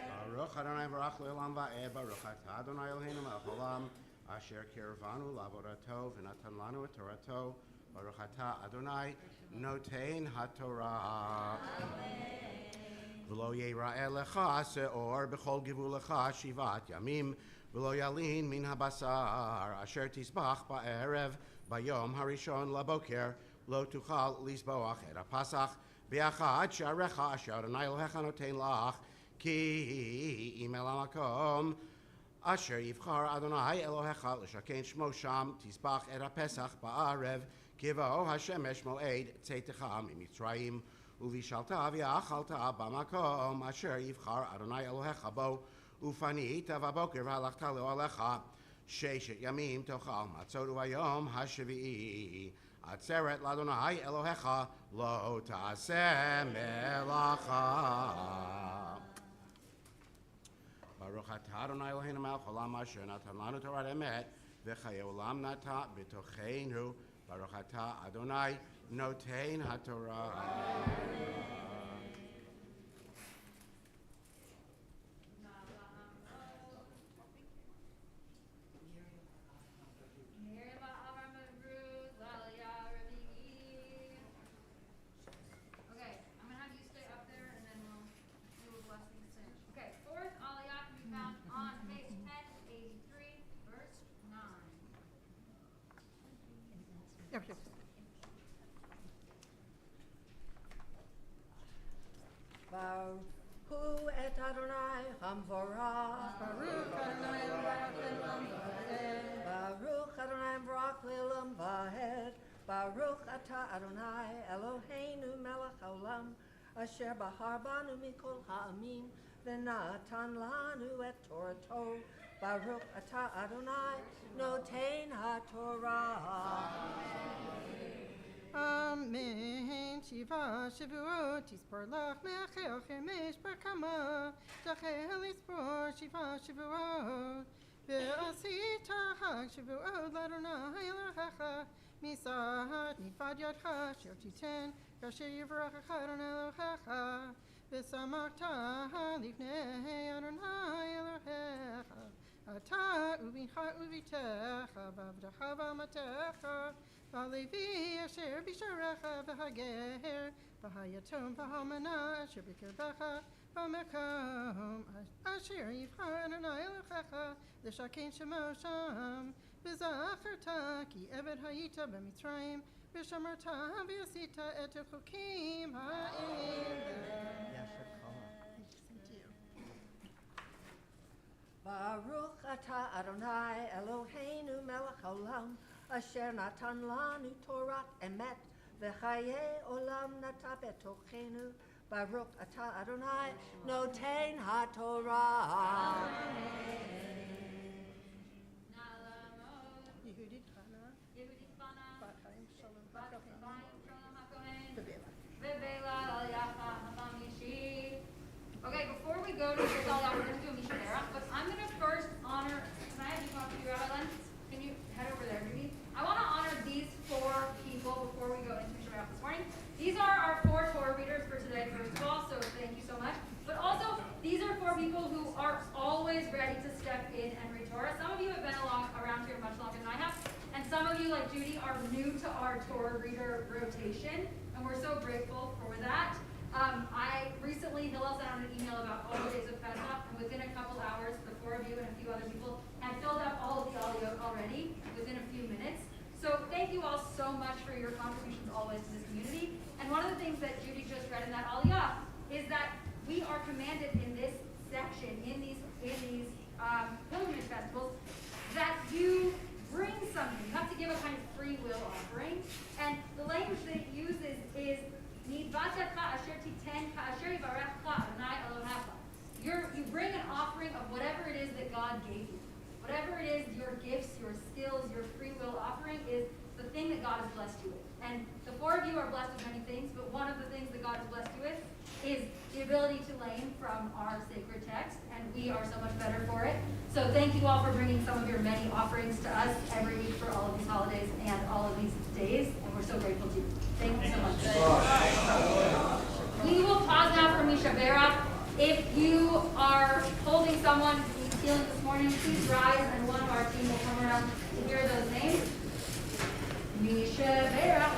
Baruch Adonai Barach Le'olam Va'ed. Baruch atah Adonai Eloheinu melech haolam asher kirvanu la'avodato v'natan lanu et torato. Baruch atah Adonai noten haTorah. V'lo yeira'eh lecha se'or b'chol givulecha shivat yamim v'lo yalin min habasar asher tisbach ba'erev bayom harishon laboker lo tuchal lisboach et hapasach biachad sha'arecha asher Adonai Elohecha noten lach ki imel hamakom asher yivchar Adonai Elohecha l'shaken shmo sham tisbach et hapesach ba'arev kivo hashemesh moed tzeitecha mimitzrayim uvishalta v'achalta b'makom asher yivchar Adonai Elohecha bo ufanita v'aboker v'halachta le'olecha sheshet yamim tochal matzot u'vayom hashvi'i atzeret l'Adonai Elohecha lo ta'aseh melacha. Baruch atah Adonai Eloheinu melech haolam asher natan lanu Torah emet v'chayei olam nata b'tocheinu. Baruch atah Adonai noten haTorah. Okay, I'm going to have you stay up there and then we'll do a blessing soon. Okay, fourth Aliyah can be found on page 1083, verse 9. et Adonai Hamvorach. Baruch Adonai Hamvorach Le'olam Vaed. Baruch Adonai Hamvorach Le'olam Vaed. Baruch Atah Adonai Eloheinu Melech Haolam Asher Bahar Banu Mikol Ha'amim V'natan Lanu et Torato. Baruch Atah Adonai Noten HaTorah. Amen. Shiva Shavuot Yispor Lach Me'achel Chemesh Barkama Tachel Yispor Shiva Shavuot Ve'asita Hag Shavuot L'Adonai Elohecha Misat Nifad Yadcha Sher Titen Kasher Yivracha Adonai Elohecha V'samachta Lifnei Adonai Elohecha Ata Ubicha Ubitecha V'avdacha V'amatecha V'alevi asher bisharecha v'hager v'hayatom v'halmana asher b'kirbecha v'mekom asher yivchar Adonai Elohecha l'shaken shemo sham v'zacharta ki eved hayita b'mitzrayim v'shamarta v'yasita et chukim ha'elah. Baruch Atah Adonai Eloheinu Melech Haolam Asher Natan Lanu Torah Emet V'chayei Olam Nata Betochenu Baruch Atah Adonai Noten HaTorah. Yehudit Chana Bat Chaim Shalom HaKohen V'Bela Al Yafa Hatam Yishir. Okay, before we go to this all out, we're going to do a Mishnah Berach, but I'm going to first honor, can I have you come up to your Rabbi Len? Can you head over there, Judy? I want to honor these 4 people before we go into Mishnah Berach this morning. These are our 4 Torah readers for today, first of all, so thank you so much. But also, these are 4 people who are always ready to step in and read Torah. Some of you have been around here much longer than I have, and some of you, like Judy, are new to our Torah reader rotation, and we're so grateful for that. I recently, Hillel sent out an email about all the days of Pesach, and within a couple hours, the 4 of you and a few other people had filled up all of the aliyot already within a few minutes. So thank you all so much for your contributions always to this community. And one of the things that Judy just read in that aliyah is that we are commanded in this section, in these pilgrimage festivals, that you bring something. You have to give a kind of free will offering. And the language that it uses is you bring an offering of whatever it is that God gave you. Whatever it is, your gifts, your skills, your free will offering is the thing that God has blessed you with. And the 4 of you are blessed with many things, but one of the things that God has blessed you with is the ability to lane from our sacred text, and we are so much better for it. So thank you all for bringing some of your many offerings to us every week for all of these holidays and all of these days, and we're so grateful to you. Thank you so much. We will pause now for Misha Berach. If you are holding someone who's healing this morning, please rise, and one of our team will come around to hear those names. Misha Berach,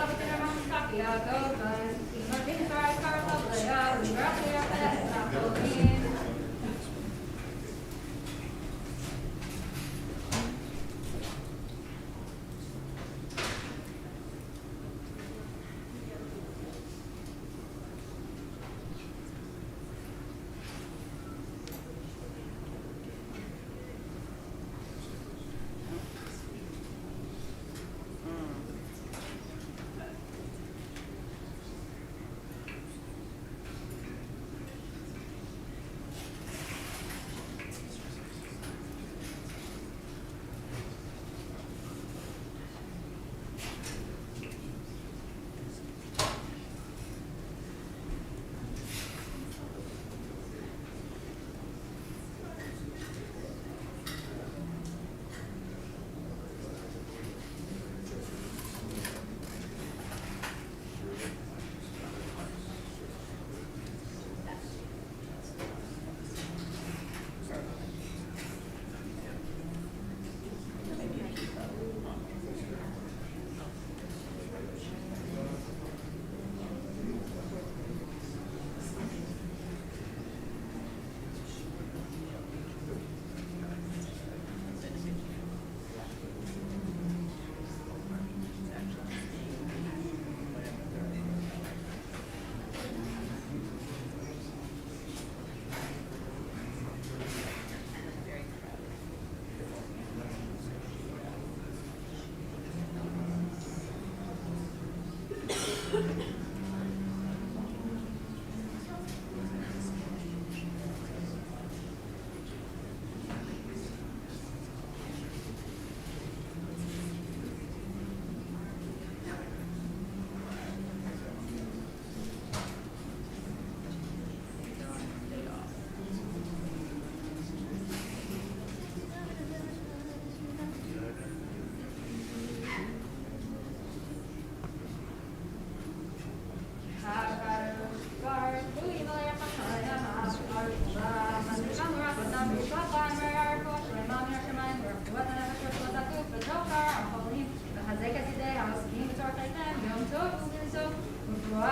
Amen.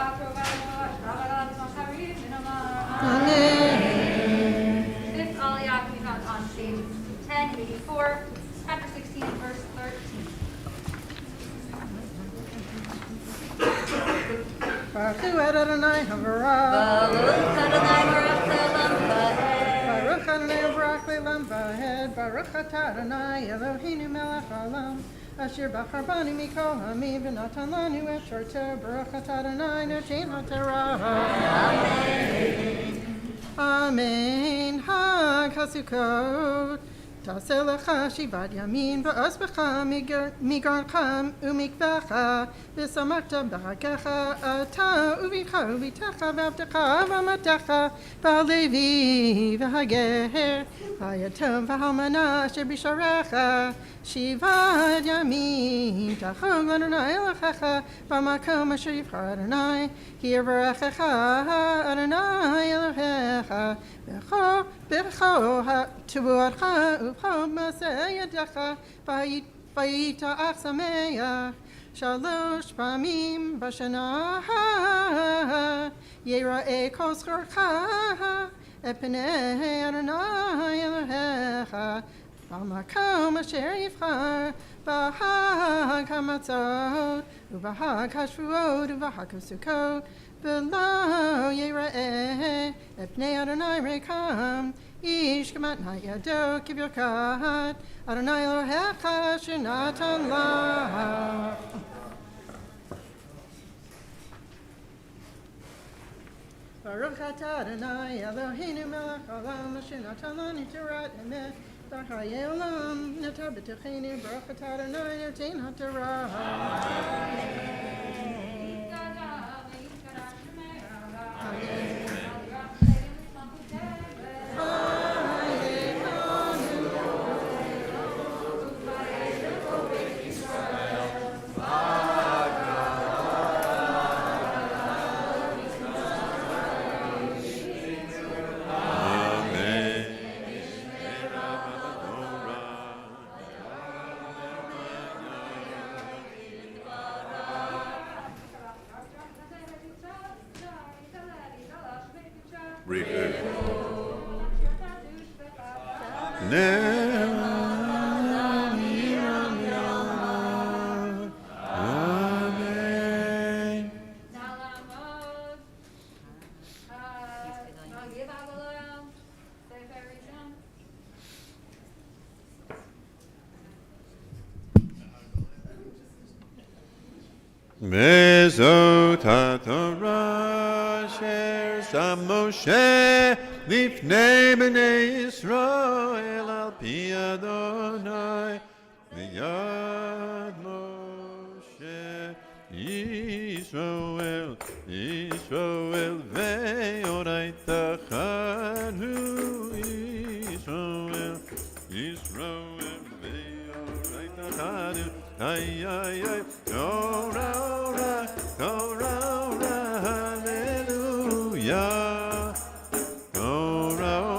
Fifth Aliyah we found on page 1084, chapter 16, verse 13. Baruch Adonai Havarah. Baruch Adonai Barak Le'olam Vahed. Baruch Atah Adonai Eloheinu melech haolam. Asher bachar bani mikol ha'amim v'natan lanu et shorto. Baruch Atah Adonai noten haTorah. Amen. Amen. Hag HaSukkot. תעשה לך שיבת ימים ואספך מגרנך ומקווך ושמחת בחגיך אתה וביתך וביתך ועבדך ואמתך והלוי והגר והיתום והאלמנה אשר בשעריך שיבת ימים תחוג לאדוני אלוהיך במקום אשר יבחר אדוני כי יברכך אדוני אלוהיך בכל תבואתך ובכל מעשה ידיך והיית אך שמח 3 פעמים בשנה יראה כל זכורך את פני אדוני אלוהיך במקום אשר יבחר בחג המצות ובחג השבועות ובחג הסוכות ולא יראה את פני אדוני ריקם איש כמתנת ידו כברכת אדוני אלוהיך אשר נתן לך. ברוך אתה אדוני אלוהינו מלך העולם אשר נתן לנו תורת אמת בחיי עולם נטע בתוכנו ברוך אתה אדוני נותן התורה. וזאת התורה אשר שם משה לפני בני ישראל על פי אדוני ויד משה ישראל ואורייתא חנו ישראל ואורייתא חנו ay ay ay Torah hallelujah Torah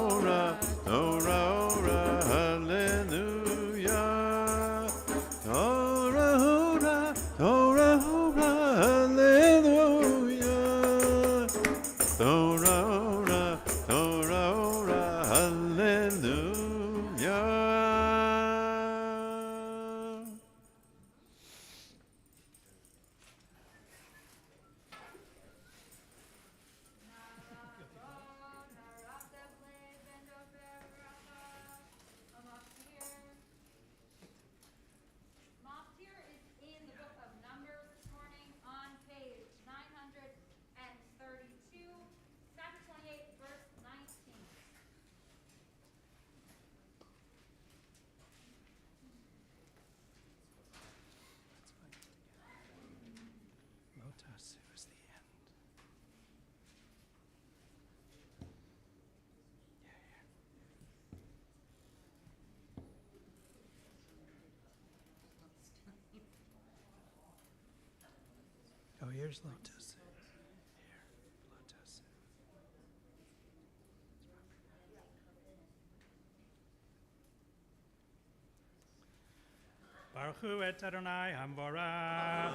hallelujah Torah hallelujah Torah hallelujah. Oh, here's Lotus. Here, Lotus. Baruch hu et Adonai Hamvorach.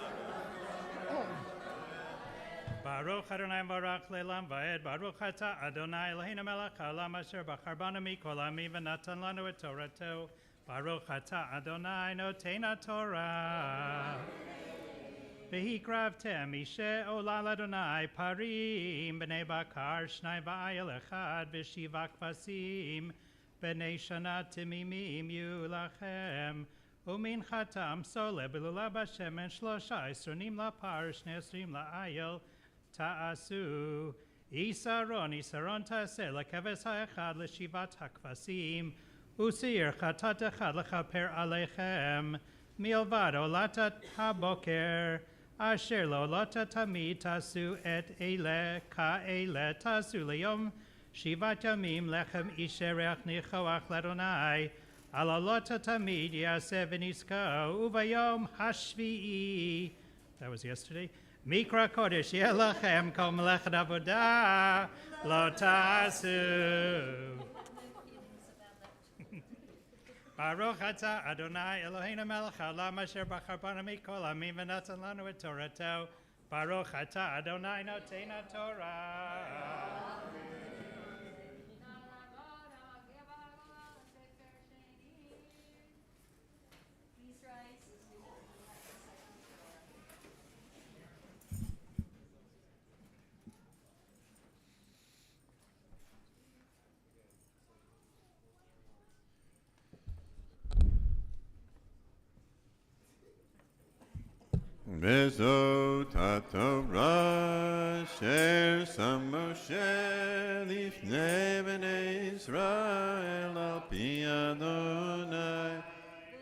Baruch Adonai Baruch Le'lam Va'ed Baruch Ata Adonai Eloheinu melech haolam asher bachar banu mikol ha'amim v'natan lanu et Torato Baruch Ata Adonai noten Torah V'hikravtem ishe olal Adonai parim b'nei bakar shnai v'ayel echad v'shiva kvasim b'nei shana timimim yu lachem umin chatam sole b'lula b'shemen shlosha esronim lapar shnei esrim la'ayel ta'asu Isaron ta'aseh lekeves ha'echad l'shivat hakvasim Usir chatat echad lechaper aleichem milvad olatat haboker asher lo olatat tamid tasu et ele ka'ele tasu leyom shivat yamim lechem isherech nichoach ladonai al olatat tamid yaseh v'nisko uvayom hashvi'i that was yesterday Mikra Kodesh Yelachem Kol Melechet Avodah Lo Tasu Baruch Atah Adonai Eloheinu melech haolam asher bachar banu mikol ha'amim v'natan lanu et Torato Baruch Atah Adonai noten Torah Bezot HaTorah Asher Sam Moshe Lifnei Bnei Israel Al Pi Adonai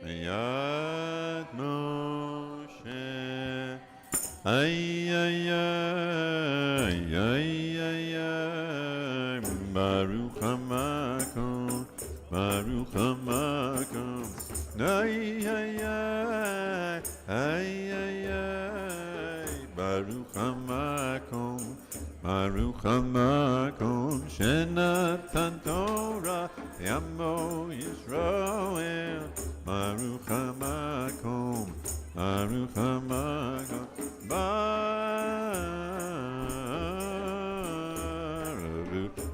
B'yad Moshe Ay ay ay ay ay ay Baruch HaMakom Baruch HaMakom Ay ay ay ay ay ay Baruch HaMakom Baruch HaMakom Shenatan Torah Yamo Yisrael Baruch HaMakom Baruch HaMakom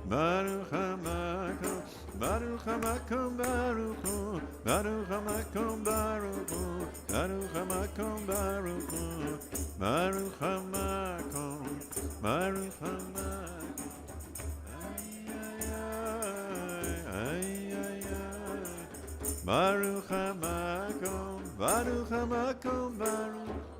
Baruch HaMakom Baruch HaMakom Baruch Baruch HaMakom Baruch Baruch HaMakom Baruch Baruch HaMakom Baruch HaMakom ay ay ay Baruch HaMakom Baruch HaMakom Baruch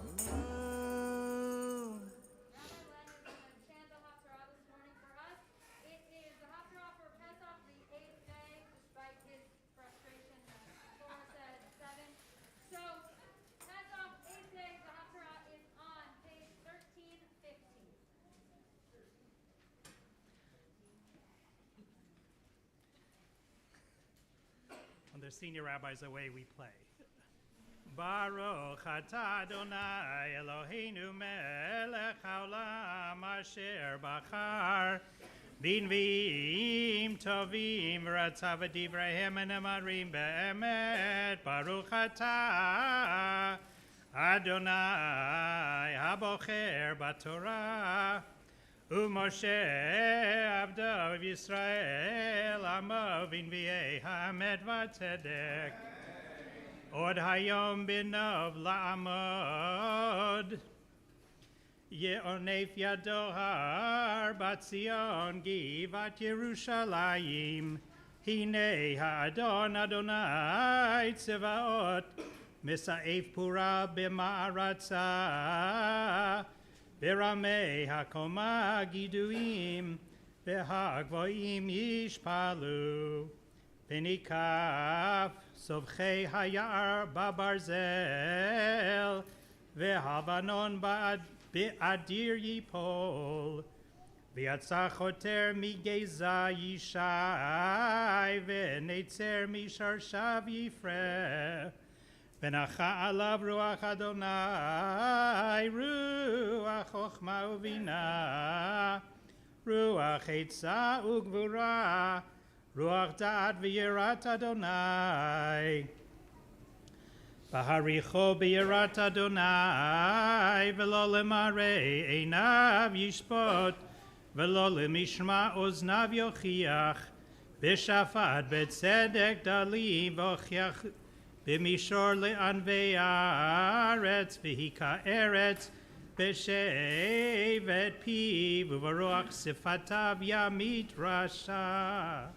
When the senior rabbis away, we play. Baruch Atah Adonai Eloheinu melech haolam asher bachar b'nviim tovim v'ratzav v'divreihem enemarim be'emet Baruch Atah Adonai habocher b'torah Moshe Abdo Yisrael Amo V'nviei Hamed V'Tzedek Od Hayom B'nov La'amod Ye'onef Yado Har Batzion Givat Yerushalayim Hinei Ha'adon Adonai Tzevaot Misa'ef Pura B'ma'aratza Beramei hakoma giduim, behagvoim yishpalu, benikaf sovchei hayar babarzel, vehavanon be'adir yipol, v'yatzachoter migeza yishai, v'netzer misharshav yifreh, Benacha alav ruach Adonai, ruach chochma uvina, ruach etza ugvura, ruach da'at v'yirat Adonai. Baharicho birat Adonai, velo lemare einav yishpot, velo lemishma oznav yochiach, b'shafat b'tzedek dali v'ochiach, b'mishor le'anvei haaretz, v'hika eretz, b'shevet piv, u'varuach sifatav yamit rasha.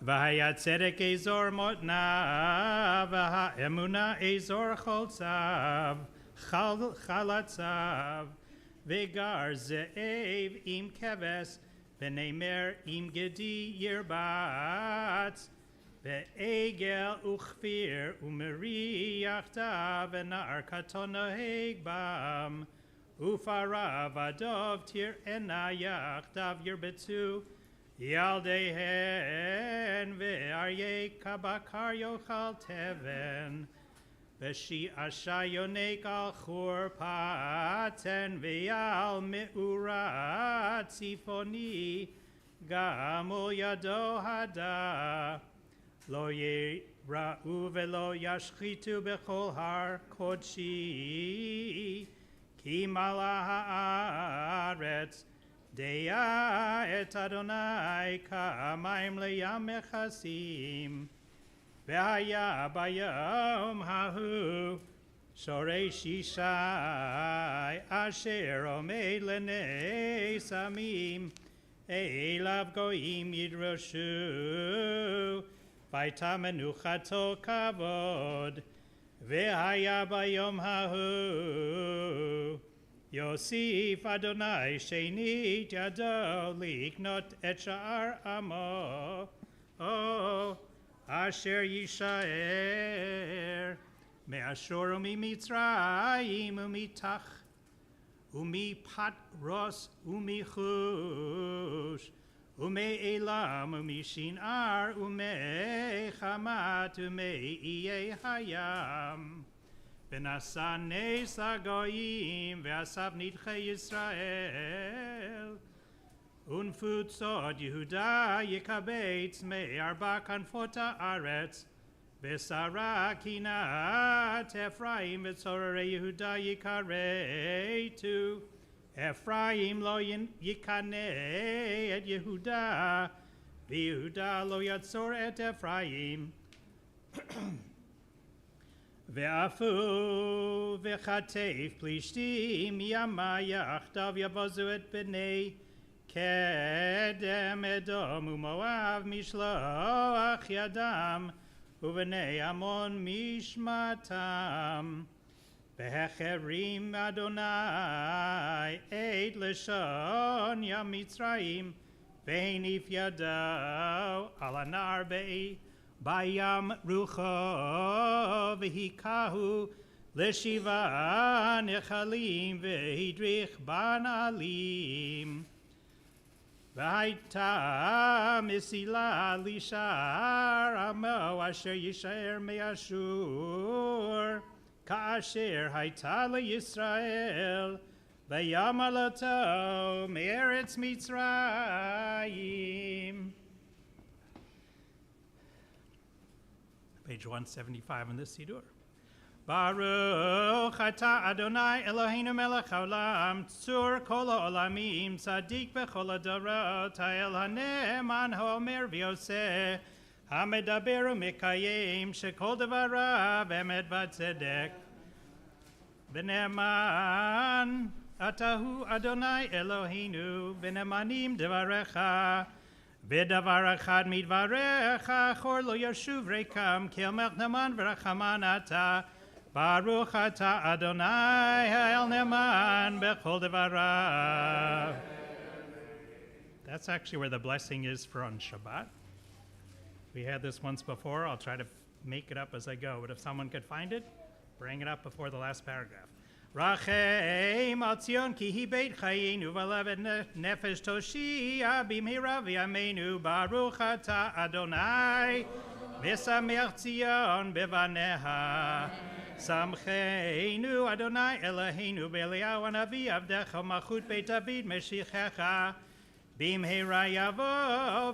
V'haya tzedek ezor motna, v'ha'emuna ezor choltzav, chalatzav, v'gar ze'ev im keves, v'nemer im gedi yirbatz, v'egel uchfir umeri yachtav, v'nar katon noheg bam, ufarav adov tir ena yachtav yirbetzu, Yaldehen ve'aryeh kabakar yochal teven, ve'shi asha yonek al chur paten ve'al meurat tzifoni gamul yado hada, lo yera'u ve'lo yashchitu bechol har kodshi, ki mala ha'aretz, Deya et Adonai ka'amayim leyam mechasim, ve'haya bayom hahu shoresh yishai asher omed lenei samim elav goyim yidroshu v'aytamenu chato kavod, ve'haya bayom hahu Yosif Adonai shenit yado liknot et sha'ar amo, asher yishaer me'ashur u'mimitzrayim u'mitach u'mipatros u'michush u'me'elam u'mishinar u'me'chamat u'me'iye hayam. V'nasa nes hagoyim ve'asav nidchei Yisrael, unfutzot Yehuda yikabetz me'arba kanfot haaretz, v'sara kinat Ephraim v'tzorarei Yehuda yikaretu, Ephraim lo yikaneh et Yehuda, v'Yehuda lo yatzor et Ephraim. Ve'afu ve'chateif plishtim yama yachtav yavazu et b'nei kedem edom u'moav mishloach yadam u'b'nei amon mishmatam ve'hecherim Adonai eid leshon yam Mitzrayim ve'henif yado al anar Bayam rucho v'hikahu l'shiva nechalim v'hidrich banalim v'haita misila lishar amo asher yishaer me'ashur ka'asher haita le'Yisrael v'yamaloto me'eretz Mitzrayim. Page 175 in this Siddur. Baruch atah Adonai Eloheinu melech haolam, tzur kol ha'olamim, tzadik b'chol hadorot, ha'el ha'ne'eman ha'omer v'yoseh, ha'medaber u'mekayim, shekol devarav emet v'tzedek. V'ne'eman atahu Adonai Eloheinu, v'ne'emanim devarecha, V'davar echad midvarecha chor lo yashuv rekam kel melech neman v'rachaman ata baruch ata Adonai ha'el neman bechol devarav. That's actually where the blessing is for on Shabbat. We had this once before. I'll try to make it up as I go, but if someone could find it, bring it up before the last paragraph. Rachem al Tzion ki hi beit chayinu v'levet nefesh toshia b'mhira v'yameinu baruch ata Adonai v'samech Tzion b'vaneha samcheinu Adonai Eloheinu b'Eliyahu hanavi avdecha malchut beit David meshichecha b'mhira yavo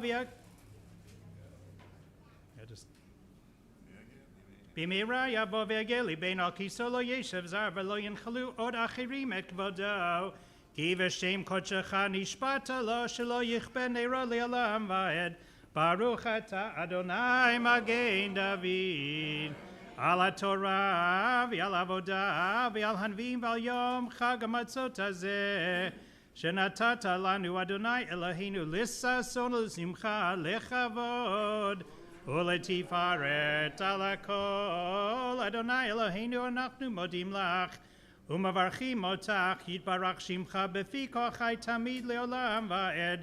במהרה יבוא ויגיע ליבנו על כיסאו לא ישב זר ולא ינחלו עוד אחרים את כבודו. כי בשם קודשך נשבעת לו שלא יכפה נרו לעולם ועד. ברוך אתה אדוני מגן דוד. על התורה ועל עבודה ועל הנביאים ועל יום חג המצות הזה שנתת לנו אדוני אלוהינו לששון ולשמחה לכבוד ולתפארת על הכל. אדוני אלוהינו אנחנו מודים לך ומברכים אותך, יתברך שמך בפי כל חי תמיד לעולם ועד.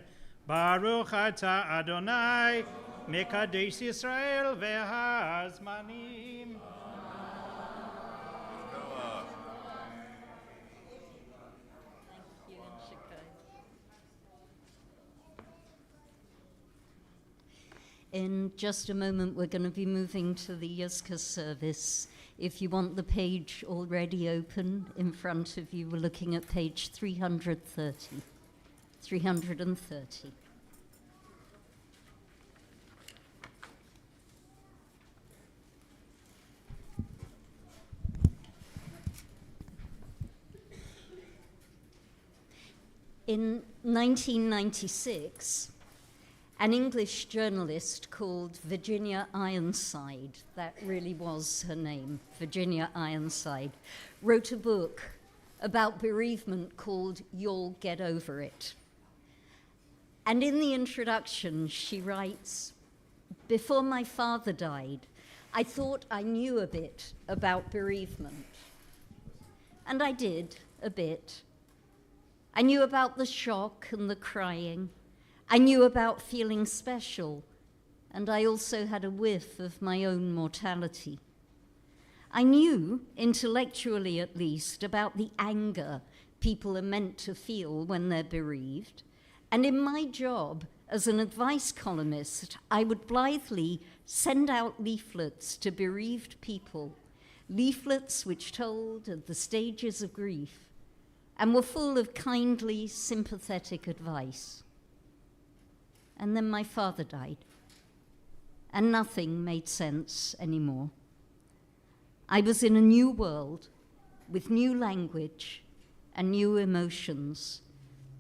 ברוך אתה אדוני מקדש ישראל והזמנים. In just a moment, we're going to be moving to the Yizkor service. If you want the page already open in front of you, we're looking at page 330. 330. In 1996, an English journalist called Virginia Ironside, that really was her name, Virginia Ironside, wrote a book about bereavement called You'll Get Over It. And in the introduction, she writes, "Before my father died, I thought I knew a bit about bereavement. And I did, a bit. I knew about the shock and the crying. I knew about feeling special, and I also had a whiff of my own mortality. I knew, intellectually at least, about the anger people are meant to feel when they're bereaved, and in my job as an advice columnist, I would blithely send out leaflets to bereaved people, leaflets which told of the stages of grief and were full of kindly, sympathetic advice. And then my father died, and nothing made sense anymore. I was in a new world with new language and new emotions.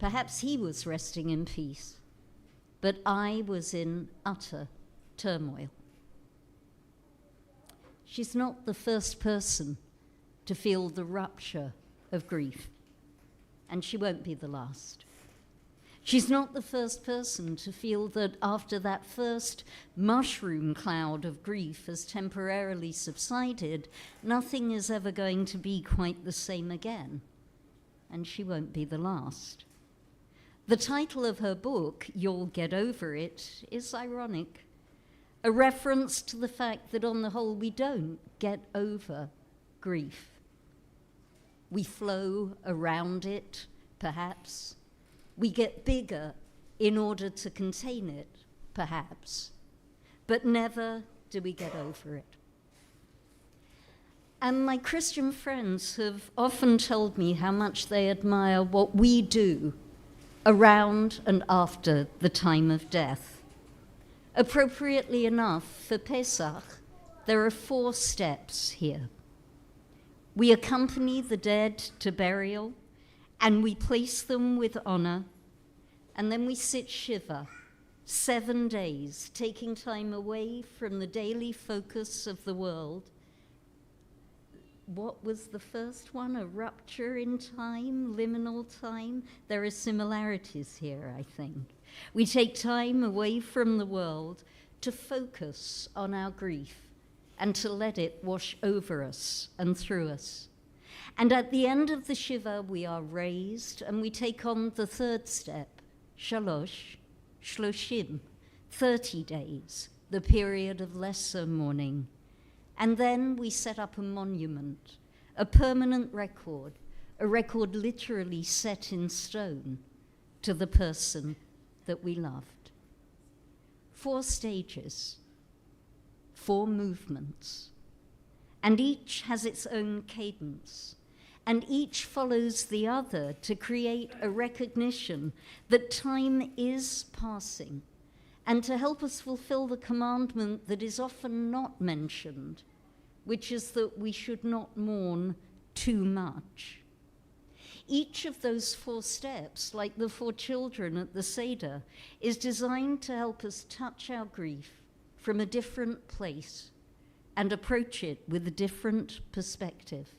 Perhaps he was resting in peace, but I was in utter turmoil." She's not the first person to feel the rupture of grief, and she won't be the last. She's not the first person to feel that after that first mushroom cloud of grief has temporarily subsided, nothing is ever going to be quite the same again. And she won't be the last. The title of her book, You'll Get Over It, is ironic. A reference to the fact that on the whole we don't get over grief. We flow around it, perhaps. We get bigger in order to contain it, perhaps, but never do we get over it. And my Christian friends have often told me how much they admire what we do around and after the time of death. Appropriately enough, for Pesach, there are 4 steps here. We accompany the dead to burial, and we place them with honor, and then we sit Shiva, 7 days, taking time away from the daily focus of the world. What was the first one? A rupture in time, liminal time? There are similarities here, I think. We take time away from the world to focus on our grief and to let it wash over us and through us. And at the end of the Shiva, we are raised and we take on the 3rd step, Shalosh, Shloshim, 30 days, the period of lesser mourning. And then we set up a monument, a permanent record, a record literally set in stone to the person that we loved. 4 stages, 4 movements, and each has its own cadence, and each follows the other to create a recognition that time is passing, and to help us fulfill the commandment that is often not mentioned, which is that we should not mourn too much. Each of those 4 steps, like the 4 children at the Seder, is designed to help us touch our grief from a different place and approach it with a different perspective.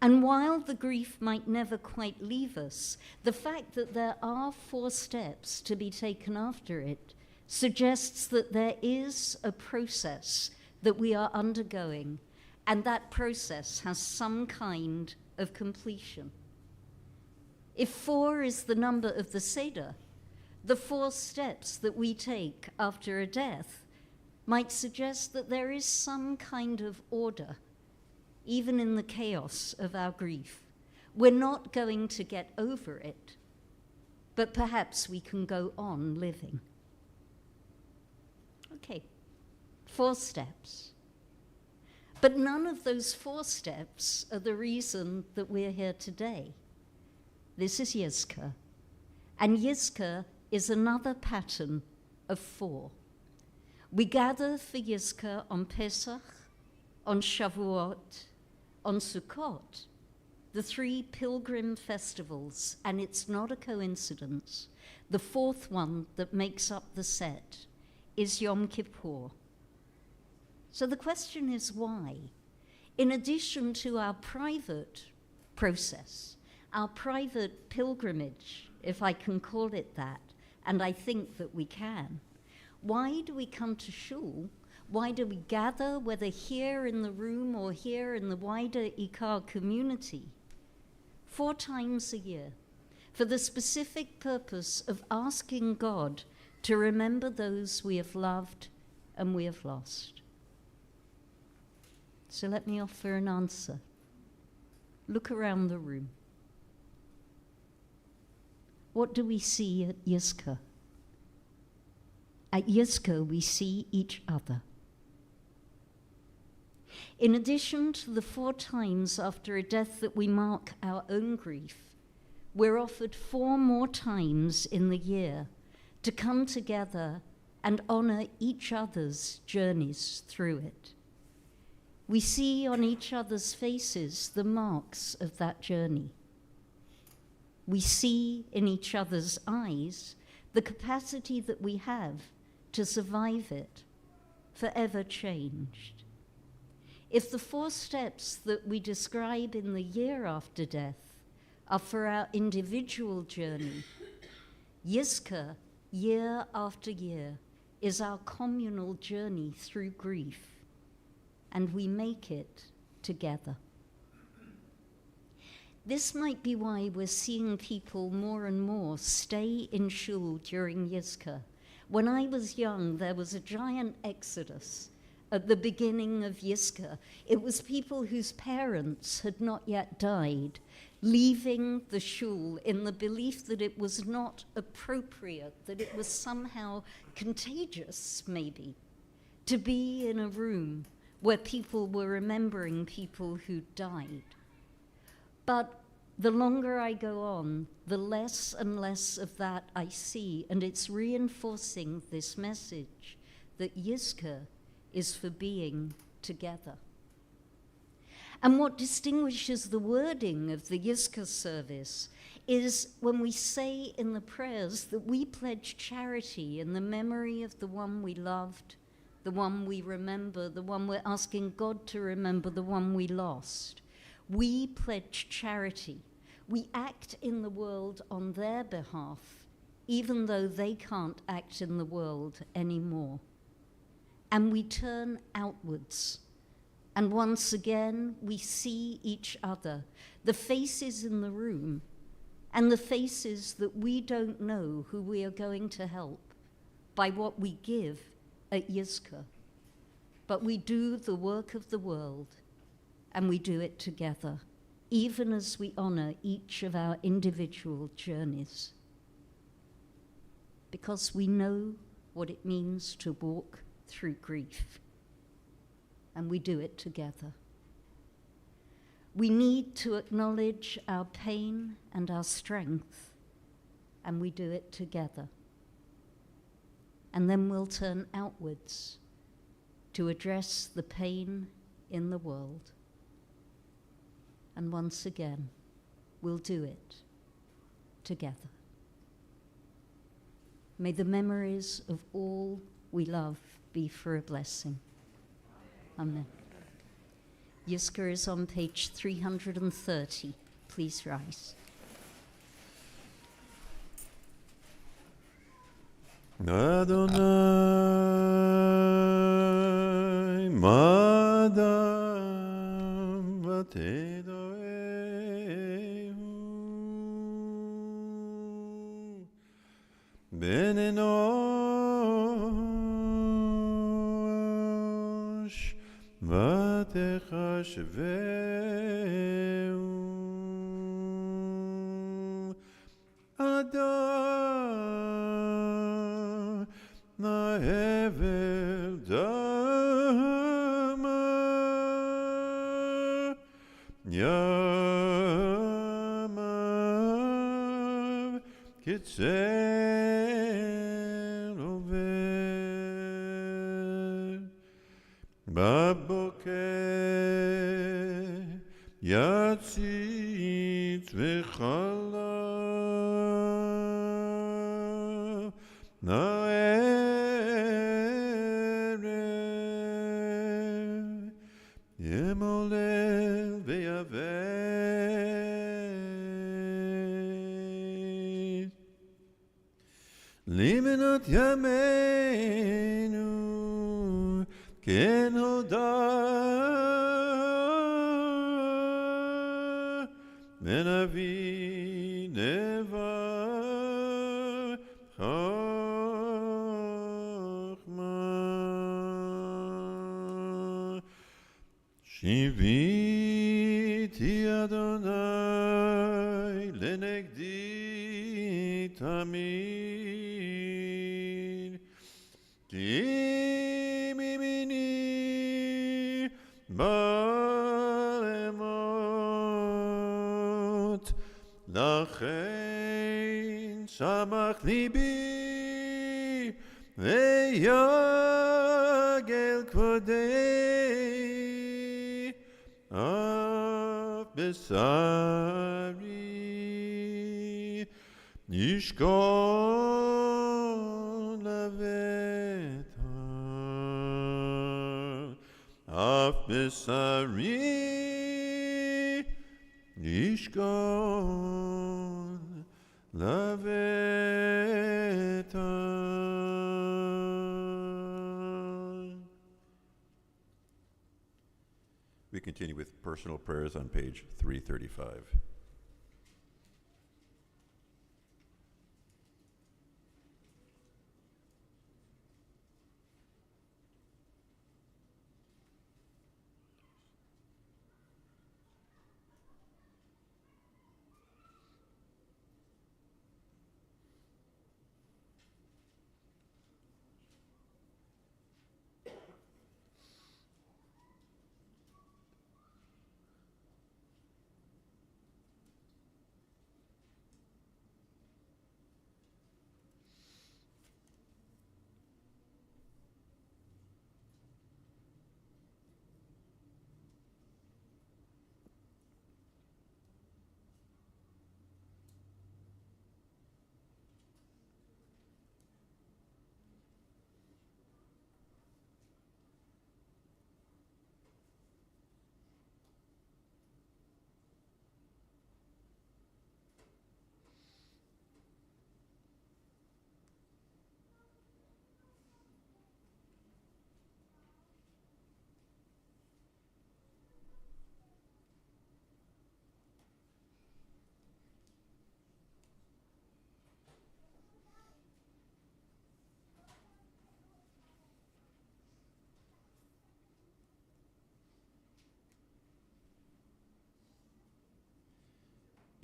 And while the grief might never quite leave us, the fact that there are 4 steps to be taken after it suggests that there is a process that we are undergoing, and that process has some kind of completion. If 4 is the number of the Seder, the 4 steps that we take after a death might suggest that there is some kind of order, even in the chaos of our grief. We're not going to get over it, but perhaps we can go on living. Okay, 4 steps. But none of those 4 steps are the reason that we're here today. This is Yizkor, and Yizkor is another pattern of 4. We gather for Yizkor on Pesach, on Shavuot, on Sukkot, the 3 pilgrim festivals, and it's not a coincidence. The 4th one that makes up the set is Yom Kippur. So the question is why? In addition to our private process, our private pilgrimage, if I can call it that, and I think that we can, why do we come to shul? Why do we gather, whether here in the room or here in the wider IKAR community, 4 times a year, for the specific purpose of asking God to remember those we have loved and we have lost? So let me offer an answer. Look around the room. What do we see at Yizkor? At Yizkor, we see each other. In addition to the 4 times after a death that we mark our own grief, we're offered 4 more times in the year to come together and honor each other's journeys through it. We see on each other's faces the marks of that journey. We see in each other's eyes the capacity that we have to survive it, forever changed. If the 4 steps that we describe in the year after death are for our individual journey, Yizkor, year after year, is our communal journey through grief, and we make it together. This might be why we're seeing people more and more stay in shul during Yizkor. When I was young, there was a giant exodus at the beginning of Yizkor. It was people whose parents had not yet died, leaving the shul in the belief that it was not appropriate, that it was somehow contagious, maybe, to be in a room where people were remembering people who died. But the longer I go on, the less and less of that I see, and it's reinforcing this message that Yizkor is for being together. And what distinguishes the wording of the Yizkor service is when we say in the prayers that we pledge charity in the memory of the one we loved, the one we remember, the one we're asking God to remember, the one we lost. We pledge charity. We act in the world on their behalf, even though they can't act in the world anymore. And we turn outwards. And once again, we see each other, the faces in the room, and the faces that we don't know who we are going to help by what we give at Yizkor. But we do the work of the world, and we do it together, even as we honor each of our individual journeys. Because we know what it means to walk through grief, and we do it together. We need to acknowledge our pain and our strength, and we do it together. And then we'll turn outwards to address the pain in the world. And once again, we'll do it together. May the memories of all we love be for a blessing. Amen. Yizkor is on page 330. Please rise. Adonai madam vatedoehu ben enosh vatechashveu Adam Nahevel Dama Yamav Kitzel Over Baboker Yatzit Vechala Na'erev Yemolel Ve'yavet Liminat Yameinu Ken Hoda Menavi Neva Shiviti Adonai lenegdi tamid ki mimini balemot lachein samach libi veyagel kvodei Besari Yishkor Leveta Af Besari Yishkor Leveta. We continue with personal prayers on page 335.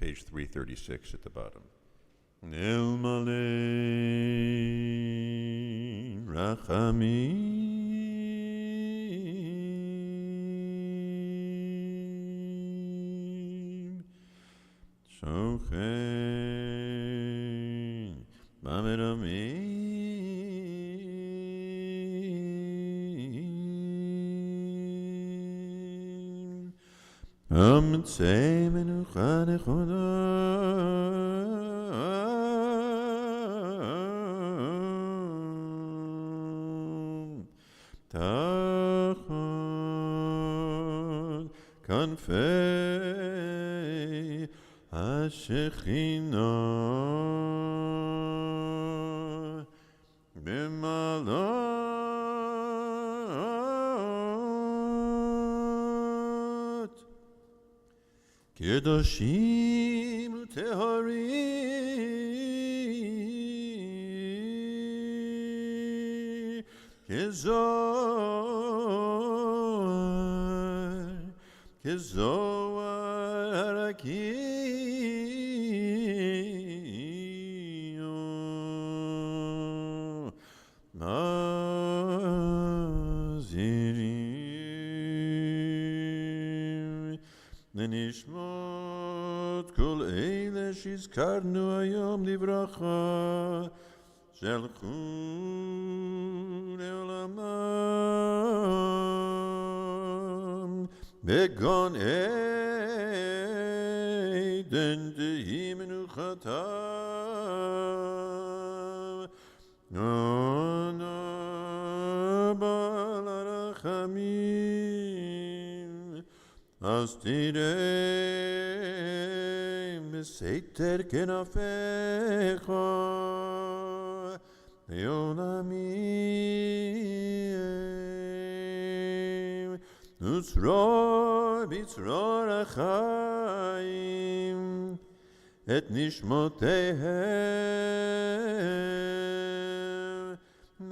Page 336 at the bottom. El Malay Rachamim Shochein אמצעי מנוחה נכונה. תחת כנפי השכינה במעלות קדושים וטהורים כזוהר הרקיע מזהירים לנשמות כל אלה שהזכרנו היום לברכה שהלכו לעולמם בגן עדן תהי מנוחתם. עונה בעל הרחמים אז תראה בסתר כנפיך לעולמים וצרור בצרור החיים את נשמותיהם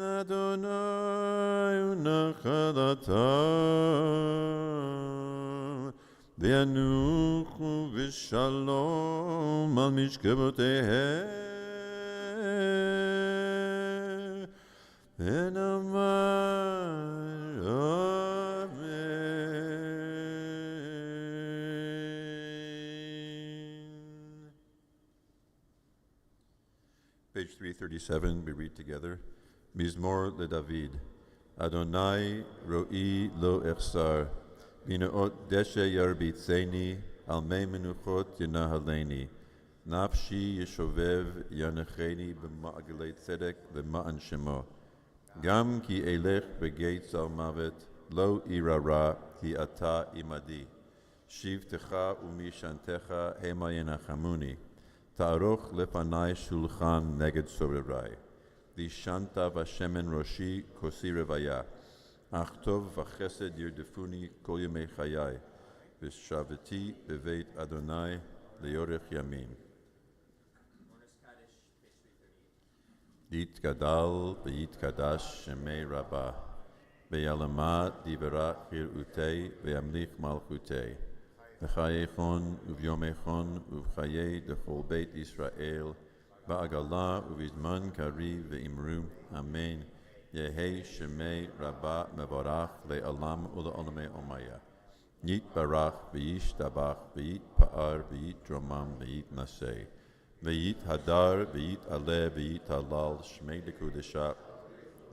אדוני ונחלתם וינוחו בשלום על משכבותיהם ונאמר amen. Page 337, we read together. Mizmor LeDavid. Adonai ro'i lo echsar. Binaot deshe yarbitzeni. Al mei menuchot yinahaleni. Nafshi yeshovev yanecheni b'ma'agalei tzedek b'ma'an shemo. Gam ki elech b'geit zal mavet. Lo irara ki ata imadi. Shivtecha umishantecha hema yenachamuni. Ta'aroch lefanai shulchan neged sorerai. Lishanta v'shemen roshi kosi revaya. Achtov v'chesed yirdefuni kol yemei chayai. V'shaveti beveit Adonai leyorech yamim. Yitgadal v'yitkadash shemei rabah. V'yalama divera chirutei v'yamlich malchutei. V'chayechon uvyomechon uvchayei dechol beit Yisrael. Ba'agala uvizman kari ve'imru. Amen. Yehei shemei rabba mevorach le'alam ule'olamei omaya. Yit barach ve'ish tabach ve'yit pa'ar ve'yit dromam ve'yit naseh. Ve'yit hadar ve'yit aleh ve'yit halal shmei dekudesha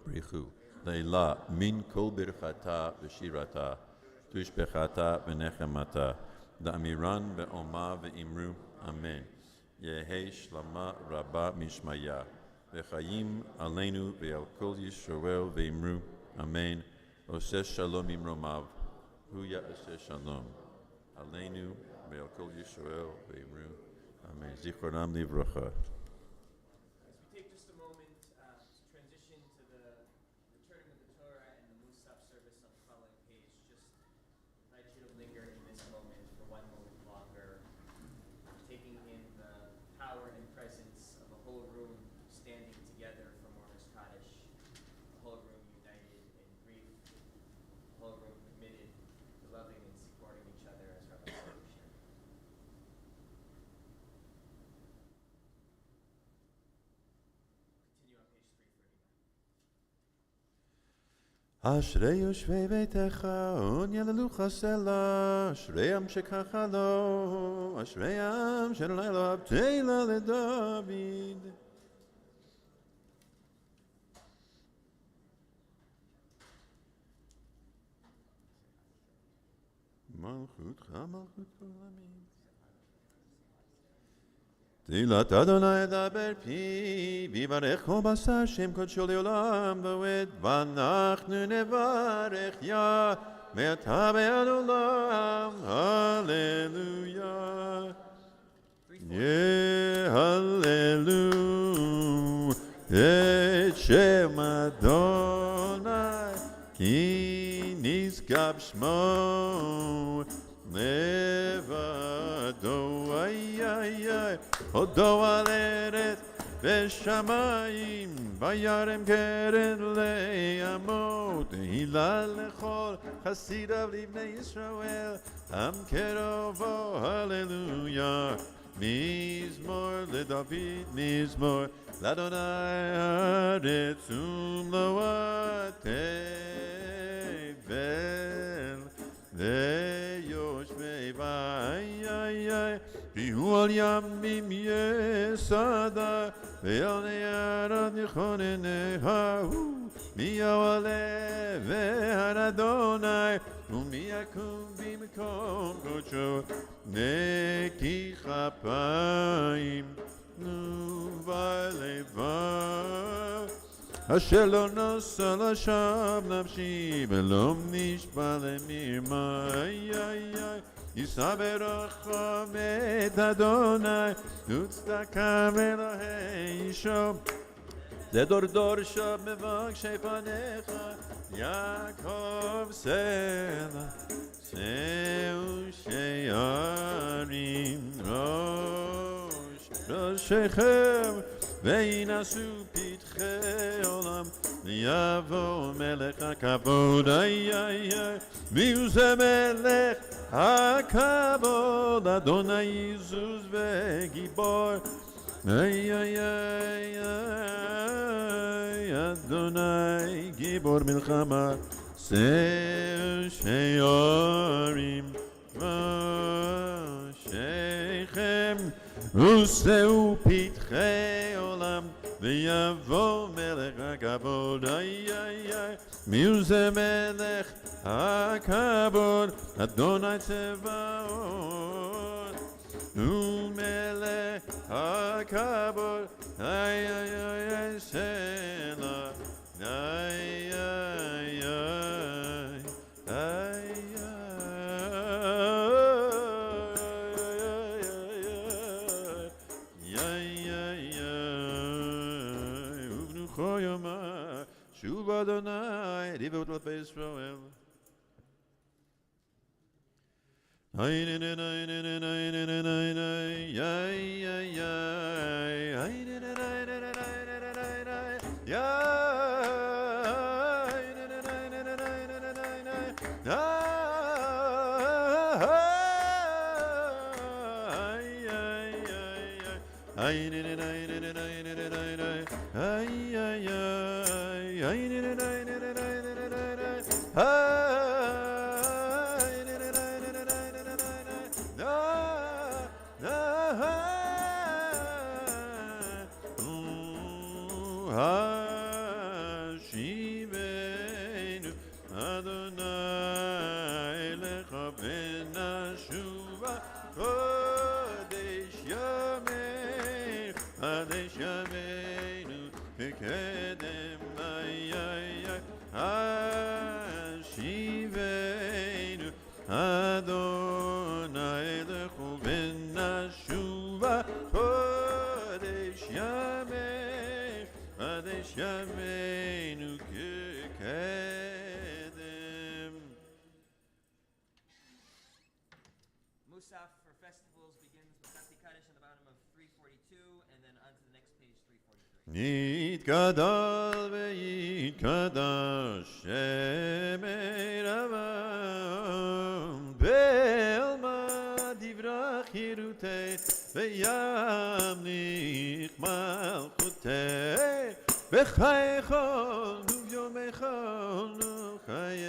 brichu. Leila min kol birchata v'shirata tushbechata v'nechemata. Da'amiran ve'oma ve'imru. Amen. Yehei shlama rabba mishmaya. V'chayim aleinu ve'al kol Yisrael ve'imru. Amen. Oseh shalom imromav. Huya oseh shalom. Aleinu ve'al kol Yisrael ve'imru. Amen. Zichronam livrocha. As we take just a moment to transition to the returning of the Torah and the Musaf service on the following page, just invite you to linger in this moment for one moment longer, taking in the power and presence of a whole room standing together for Mourner's Kaddish, a whole room united in grief, a whole room committed to loving and supporting each other as Rabbi Sarah shared. אשרי יושבי ביתך, וניללו חסלה, אשריהם שככה לו, אשריהם שללילה הבתילה לדוד. מלכותך מלכות עולמים. תהילת אדוני דבר פי, ויברך כל בשר שם קודשו לעולם ועד, ואנחנו נברך יה, מעתה ועד עולם, הללויה. הללו, את שם אדוני, כי נשגב שמו לבדו. איי איי איי, הודו על ארץ ושמיים, וירם קרן לעמו, תהילה לכל חסידיו לבני ישראל, עם קרובו, הללויה. מזמור לדוד, מזמור לאדוני הארץ ומלואה תבל ויושבי בה. איי איי איי, כי הוא על ימים יסדה ועל נהרות יכונניה. מי יעלה בהר אדוני ומי יקום במקום קודשו. נקי כפיים ובלבב, אשר לא נשא לשווא נפשי ולא נשבע למרמה. איי איי איי, יישא ברחם את אדוני וצדקה אלוהי שום. זה דור דור שוב מבקשי פניך, יעקב סלע. שאו שירים ראשיכם וינשאו פתחי עולם, ויבוא מלך הכבוד. איי איי איי, מי זה מלך הכבוד? אדוני יזוז וגיבור. איי איי איי איי, אדוני גיבור מלחמה. שאו שירים ראשיכם ושאו פתחי עולם, ויבוא מלך הכבוד. איי איי איי, מי זה מלך הכבוד? אדוני צבאות ומלך הכבוד. איי איי איי איי, סלע. איי איי איי איי איי, ובנוכו יאמר שוב אדוני דיברות כלפי ישראל. השיבנו אדוני לך ונשובה חודש ימינו, חודש ימינו כקדם. איי איי איי, השיבנו אדוני לך ונשובה חודש ימינו, חודש ימינו כקדם. Musaf for festivals begins with Santi Kaddish on the bottom of 342 and then on to the next page, 343. נתגדל ויתקדש שמי רבם, בעלמא דברך חירותי וימליך מלכותי. וחייכון וביומייכון וחיי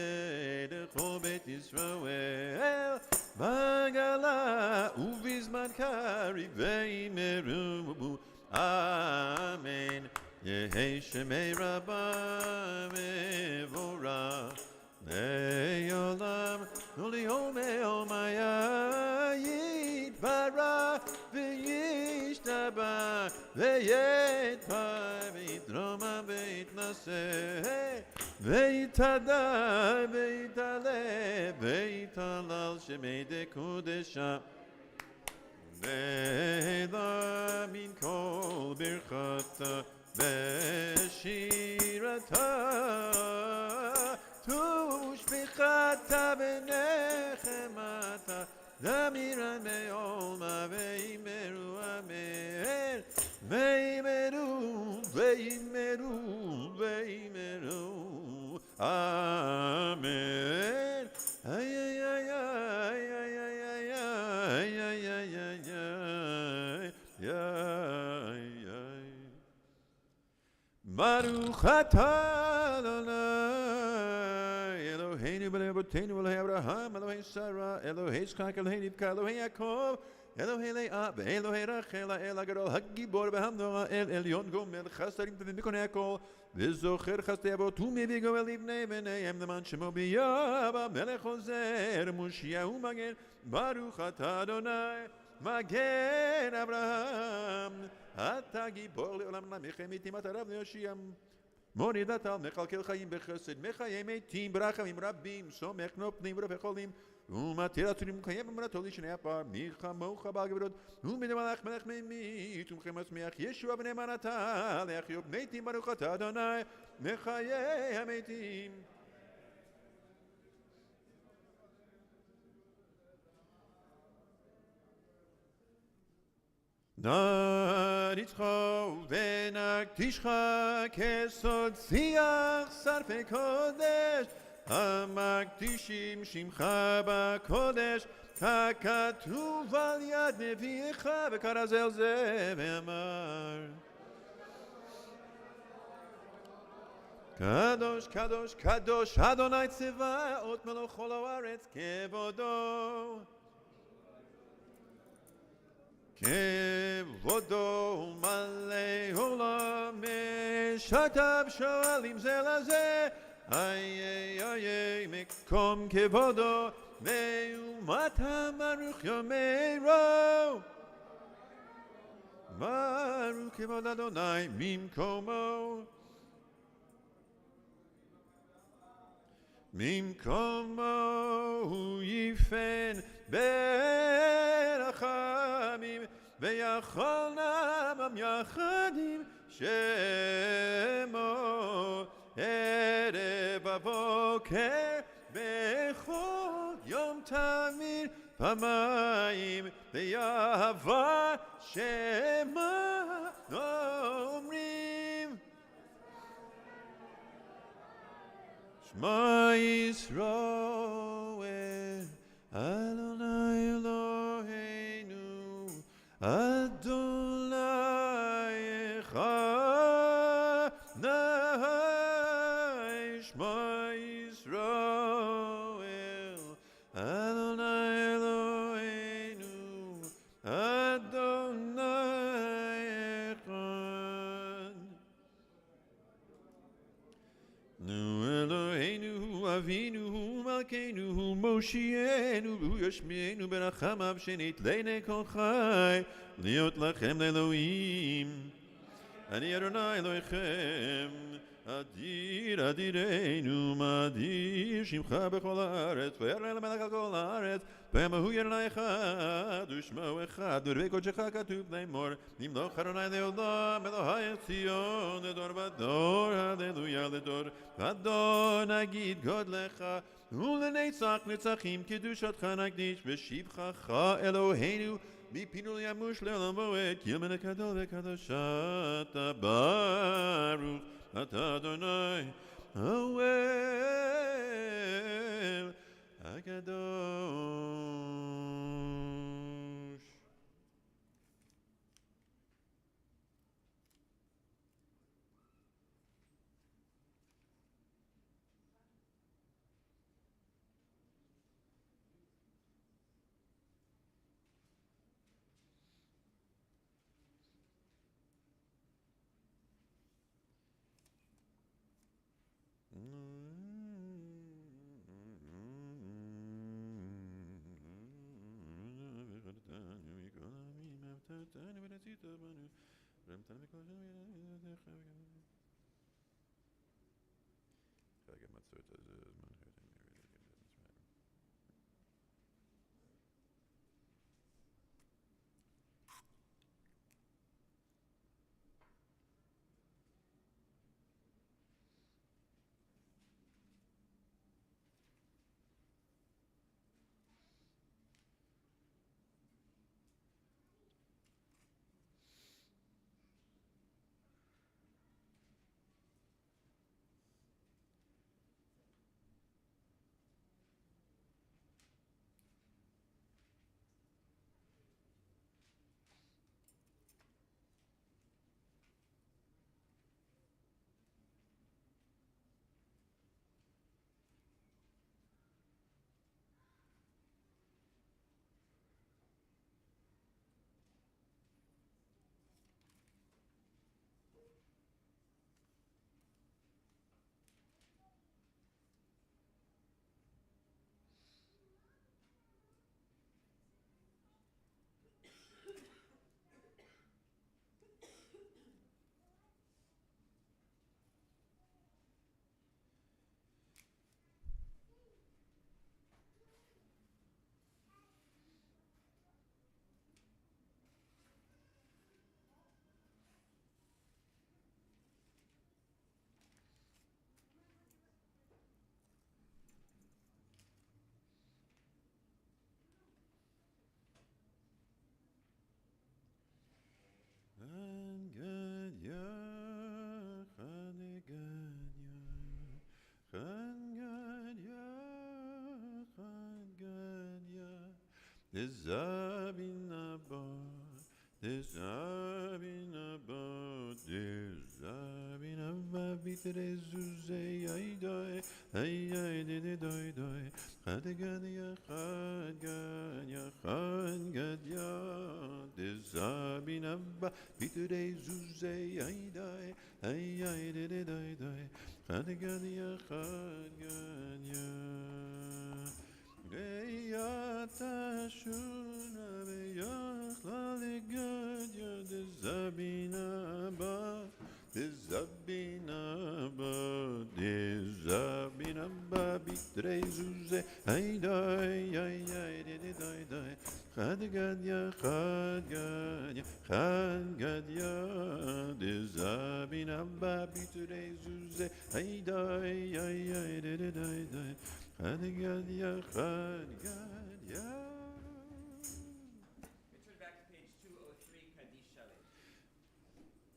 לכל בית ישראל, בגלה ובזמן קריב וימרו אמן. יהי שמי רבם מבורך לעולם. Uliome Omaya Yitbara V'yishtaba V'yetpa V'yitroma V'yitnaseh V'yitada V'yitale V'yitalal Shemei Dekudesha Ve'la min kol birchata Ve'shirata Tushbichata V'nechemata Damiran Ve'olma Ve'imeru Amen Ve'imeru Ve'imeru Ve'imeru Amen Ay ay ay ay ay ay ay ay ay ay ay ay Baruch atah Adonai Eloheinu b'nei avotenu Elohei Abraham Elohei Sarah Elohei Yitzchak Elohei Rivka Elohei Yaakov Elohei Leah Elohei Rachel El Hagadol Hagibor B'hamnoah El Elyon Gomer Chasarim V'mikonei Hakol V'zocher Chasdei Avot U'mevigo El Livnei V'neihem Leman Shemo B'Yahva Melech Ozer Moshiach Magen Baruch atah Adonai Magen Abraham אתה גיבור לעולם נעמכם איתי מטריו להושיעם מורידת על מכלכל חיים בחסד מחיי מתים ברחמים רבים סומך נופלים ורבי ומתיר עצורים מקיים אמונתו לשני הפר מי כמוך בעל גברות ומדמלך מלך ממית ומכם מצמיח ישוע ונאמנתה להחיוב מתים ברוך אתה אדוני מחיי המתים נריצחו ונקדישך כסוד שיח שרפי קודש המקדישים שמך בקודש ככתוב על יד נביאך וכרז אל זה ואמר קדוש קדוש קדוש אדוני צבאות מלכו לארץ כבודו כבודו מלא עולם משרתיו שואלים זה לזה איי איי איי מקום כבודו ואומתם ברוך יאמרו ברוך כבוד אדוני ממקומו ממקומו יפן ברחמים ויכול נעמם יחדים שמו ערב בבוקר בכל יום תמיד פעמיים ויהבה שמה אומרים שמע ישראל אדוני אלוהינו אדוני אחד שמע ישראל אדוני אלוהינו אדוני אחד נו אלוהינו אבינו מלכנו מושיענו והוא ישמיענו ברחמיו שנתלנה כל חי להיות לכם לאלוהים אני אדוני אלוהיכם אדיר אדירנו מאדיר שמך בכל הארץ וירא למלך על כל הארץ והוא אדוני אחד ושמו אחד ורבי קודשך כתוב לאמור נמלוך אדוני לעולם אלוהי ציון לדור ודור הללויה לדור ודור נגיד גודלך ולנצח נצחים קדושתך נקדיש ושבחך אלוהינו מפינו ימוש לעולם ועד ימין הגדול וקדוש אתה ברוך אתה אדוני האוהב הקדוש אותנו ורצית בנו. רמתנו בכל שם חג המצות הזה, זמן חרטים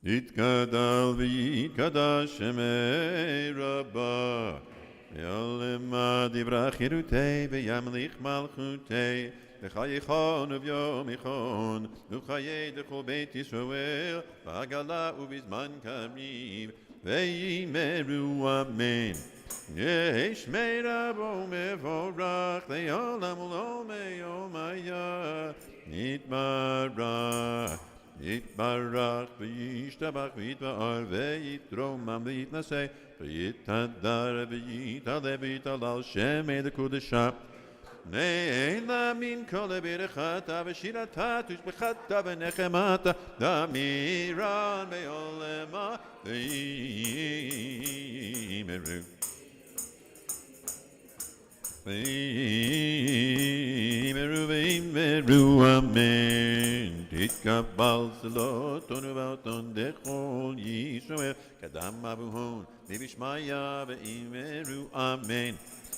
יתגדל ויתקדש שמי רבה ויעלמה דברה חירותי וימליך מלכותי וחייכון וביום יכון וחיי דכל בית ישראל בעגלה ובזמן קריב ויאמרו אמן. ישמי רבו מבורך לעולם ולעולמי יומיה יתברך יתברך וישתבח ויתפאר ויתרומם ויתנשא ויתהדר ויתעלה ויתהלל שמי לקודשה נעלה מן כל ברכתה ושירתה תשבחתה ונחמתה דמירן בעולמה ויאמרו ויאמרו אמן. תתקבל צלותנו ואותון דכל ישראל קדם אבוהון ובשמיה ואמרו אמן.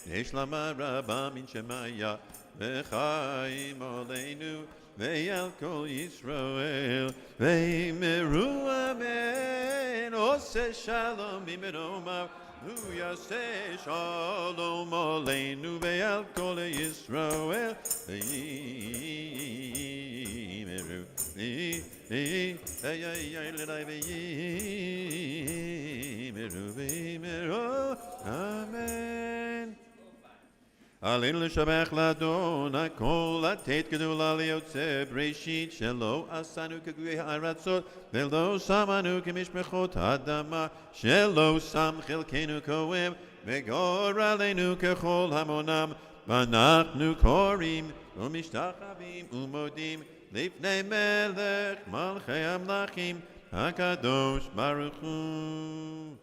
יש למה רבה מן שמיה וחיים עלינו ועל כל ישראל ואמרו אמן. עושה שלום במרומיו הוא יעשה שלום עלינו ועל כל ישראל ויאמרו ויאמרו אמן. עלינו לשבח לאדון הכל לתת גדולה ליוצא בראשית שלא עשנו כגויי הארצות ולא שמנו כמשפחות האדמה שלא שם חלקנו כהן וגורלנו ככל המונם ואנחנו קוראים ומשתחווים ומודים לפני מלך מלכי המלכים, הקדוש ברוך הוא.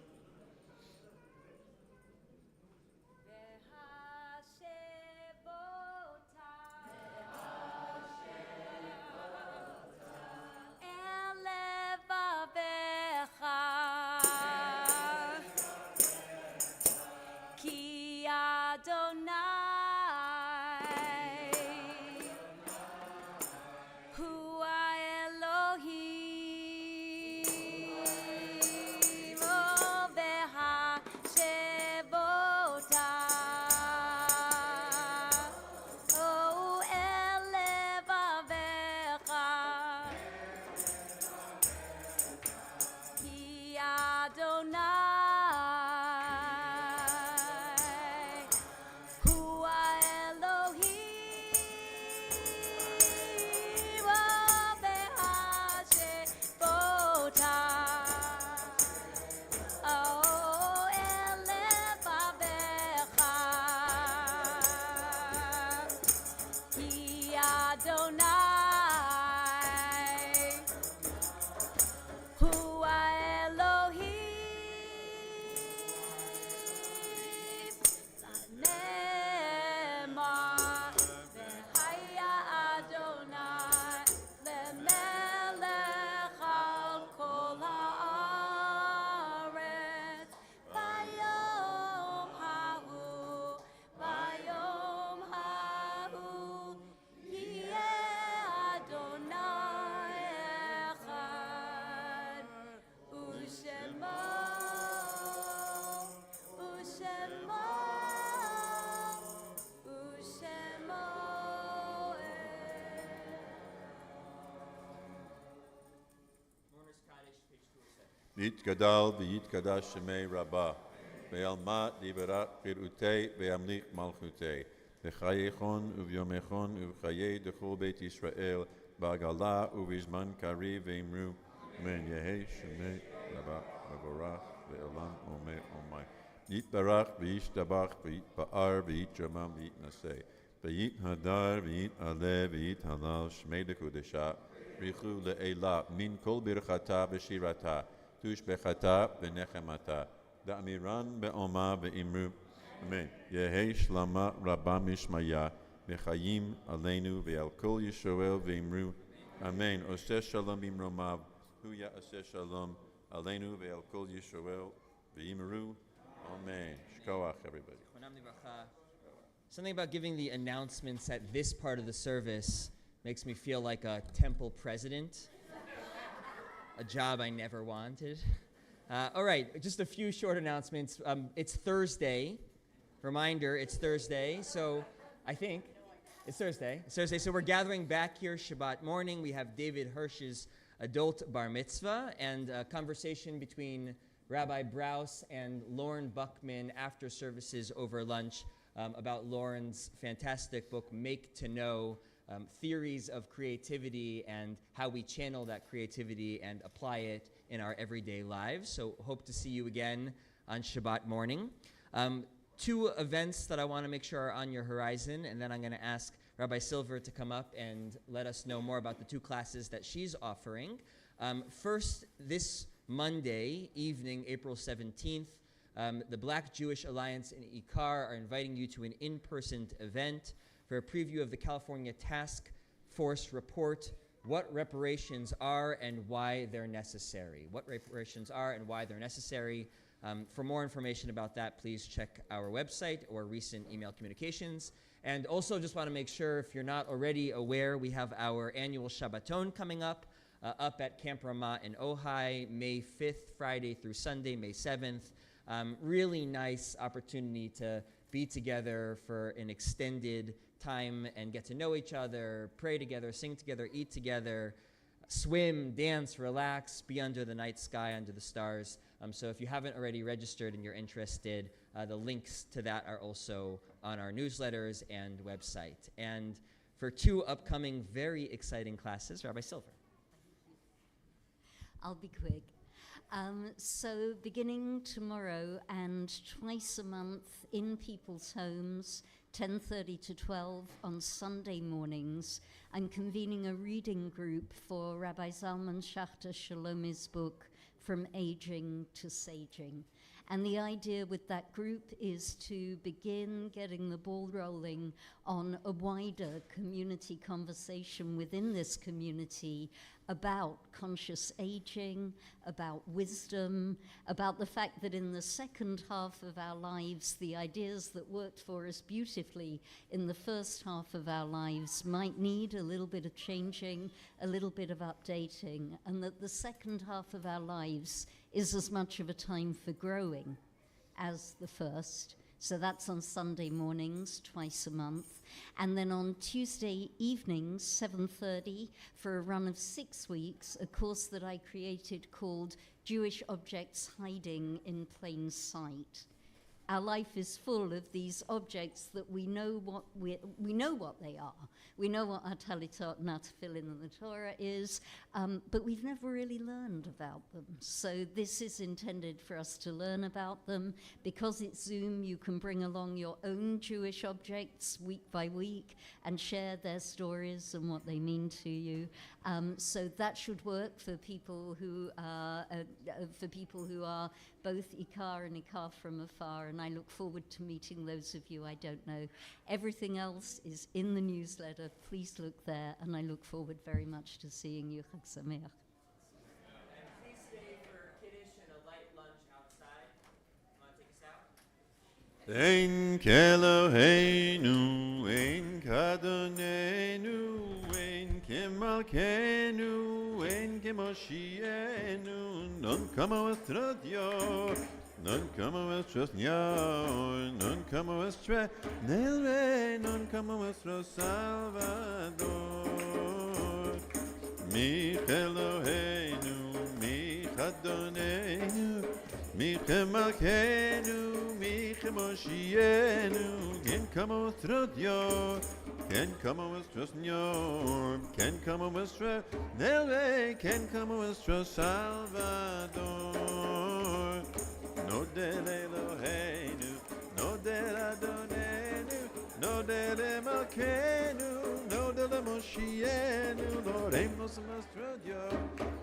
יתגדל ויתקדש שמי רבה, וילמד יברך פרעותי וימליך מלכותי, בחייכון וביומכון ובחיי דכל בית ישראל, בעגלה ובזמן קריב ואמרו, אמן. יהי שמי רבה מבורך לעולם עולמי עולמי. יתברך וישתבח ויתפאר ויתרומם ויתנשא, ויתהדר ויתעלה ויתהלל שמי לקודשה, ברכו לעילה מן כל ברכתה ושירתה, תושבחתה ונחמתה, דאמירן בעלמה ואמרו, אמן. יהי שלמה רבה משמיה, וחיים עלינו ועל כל ישראל ואמרו, אמן. עושה שלום במרומיו, הוא יעשה שלום עלינו ועל כל ישראל ואמרו, amen. Shkoach, everybody. Something about giving the announcements at this part of the service makes me feel like a temple president. A job I never wanted. All right, just a few short announcements. It's Thursday. Reminder, it's Thursday. So I think it's Thursday. It's Thursday. So we're gathering back here Shabbat morning. We have David Hirsch's adult bar mitzvah and a conversation between Rabbi Brous and Lauren Buckman after services over lunch about Lauren's fantastic book, Make to Know, theories of creativity and how we channel that creativity and apply it in our everyday lives. So hope to see you again on Shabbat morning. Two events that I want to make sure are on your horizon, and then I'm going to ask Rabbi Silver to come up and let us know more about the two classes that she's offering. First, this Monday evening, April 17th, the Black Jewish Alliance and IKAR are inviting you to an in-person event for a preview of the California Task Force report, What Reparations Are and Why They're Necessary. What reparations are and why they're necessary. For more information about that, please check our website or recent email communications. And also just want to make sure, if you're not already aware, we have our annual Shabbaton coming up at Camp Ramah in Ojai, May 5th, Friday through Sunday, May 7th. Really nice opportunity to be together for an extended time and get to know each other, pray together, sing together, eat together, swim, dance, relax, be under the night sky, under the stars. So if you haven't already registered and you're interested, the links to that are also on our newsletters and website. And for two upcoming very exciting classes, Rabbi Silver. I'll be quick. So beginning tomorrow and twice a month in people's homes, 10:30 to 12 on Sunday mornings. I'm convening a reading group for Rabbi Zalman Schachter Shalomi's book, From Aging to Saging. And the idea with that group is to begin getting the ball rolling on a wider community conversation within this community about conscious aging, about wisdom, about the fact that in the second half of our lives, the ideas that worked for us beautifully in the first half of our lives might need a little bit of changing, a little bit of updating, and that the second half of our lives is as much of a time for growing as the first. So that's on Sunday mornings, twice a month. And then on Tuesday evenings, 7:30, for a run of 6 weeks, a course that I created called Jewish Objects Hiding in Plain Sight. Our life is full of these objects that we know what they are. We know what our talitot and our tefillin in the Torah is, but we've never really learned about them. So this is intended for us to learn about them. Because it's Zoom, you can bring along your own Jewish objects week by week and share their stories and what they mean to you. So that should work for people who are both IKAR and IKAR from afar, and I look forward to meeting those of you I don't know. Everything else is in the newsletter. Please look there, and I look forward very much to seeing you. Chag Sameach. And please stay for Kiddush and a light lunch outside. You want to take us out? Ein Keloheinu, ein Kadonenu, ein Kemalkenu, ein Kemoshienu, non como estradio, non como estrasnio, non como estre, nelre, non como estro Salvador. Mi Keloheinu, mi Kadonenu, mi Kemalkenu, mi Kemoshienu, ken como estradio, ken como estro Señor, ken como estre, nelre, ken como estro Salvador. No del Eloheinu, no del Adonenu, no del Malkenu, no del Moshienu, oremos a nuestro Dios,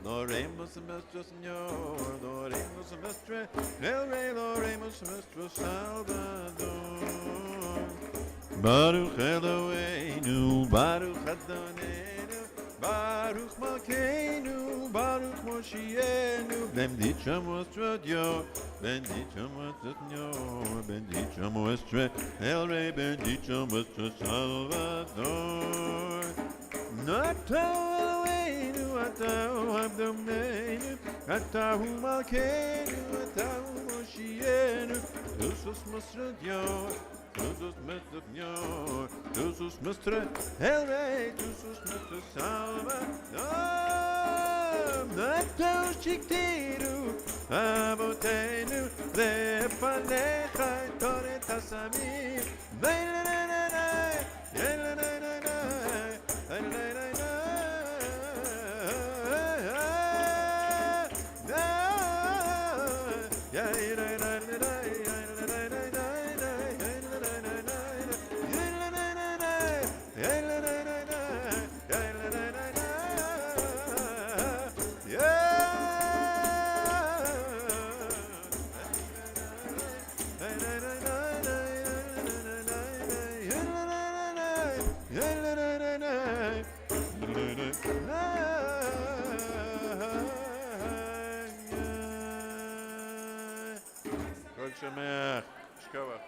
oremos a nuestro Señor, oremos a nuestro El Rey, oremos a nuestro Salvador. Baruch Eloheinu, Baruch Adonenu, Baruch Malkeinu, Baruch Moshienu, bendito nuestro Dios, bendito nuestro Señor, bendito nuestro El Rey, bendito nuestro Salvador. Atau Eloheinu, Atau Adonenu, Atau Malkeinu, Atau Moshienu, tu sos nuestro Dios. Tu sos nuestro Señor, tu sos nuestro El Rey, tu sos nuestro Salvador. Natau shiktiru, avotenu, lefanecha, toret hasamim. Shkoach.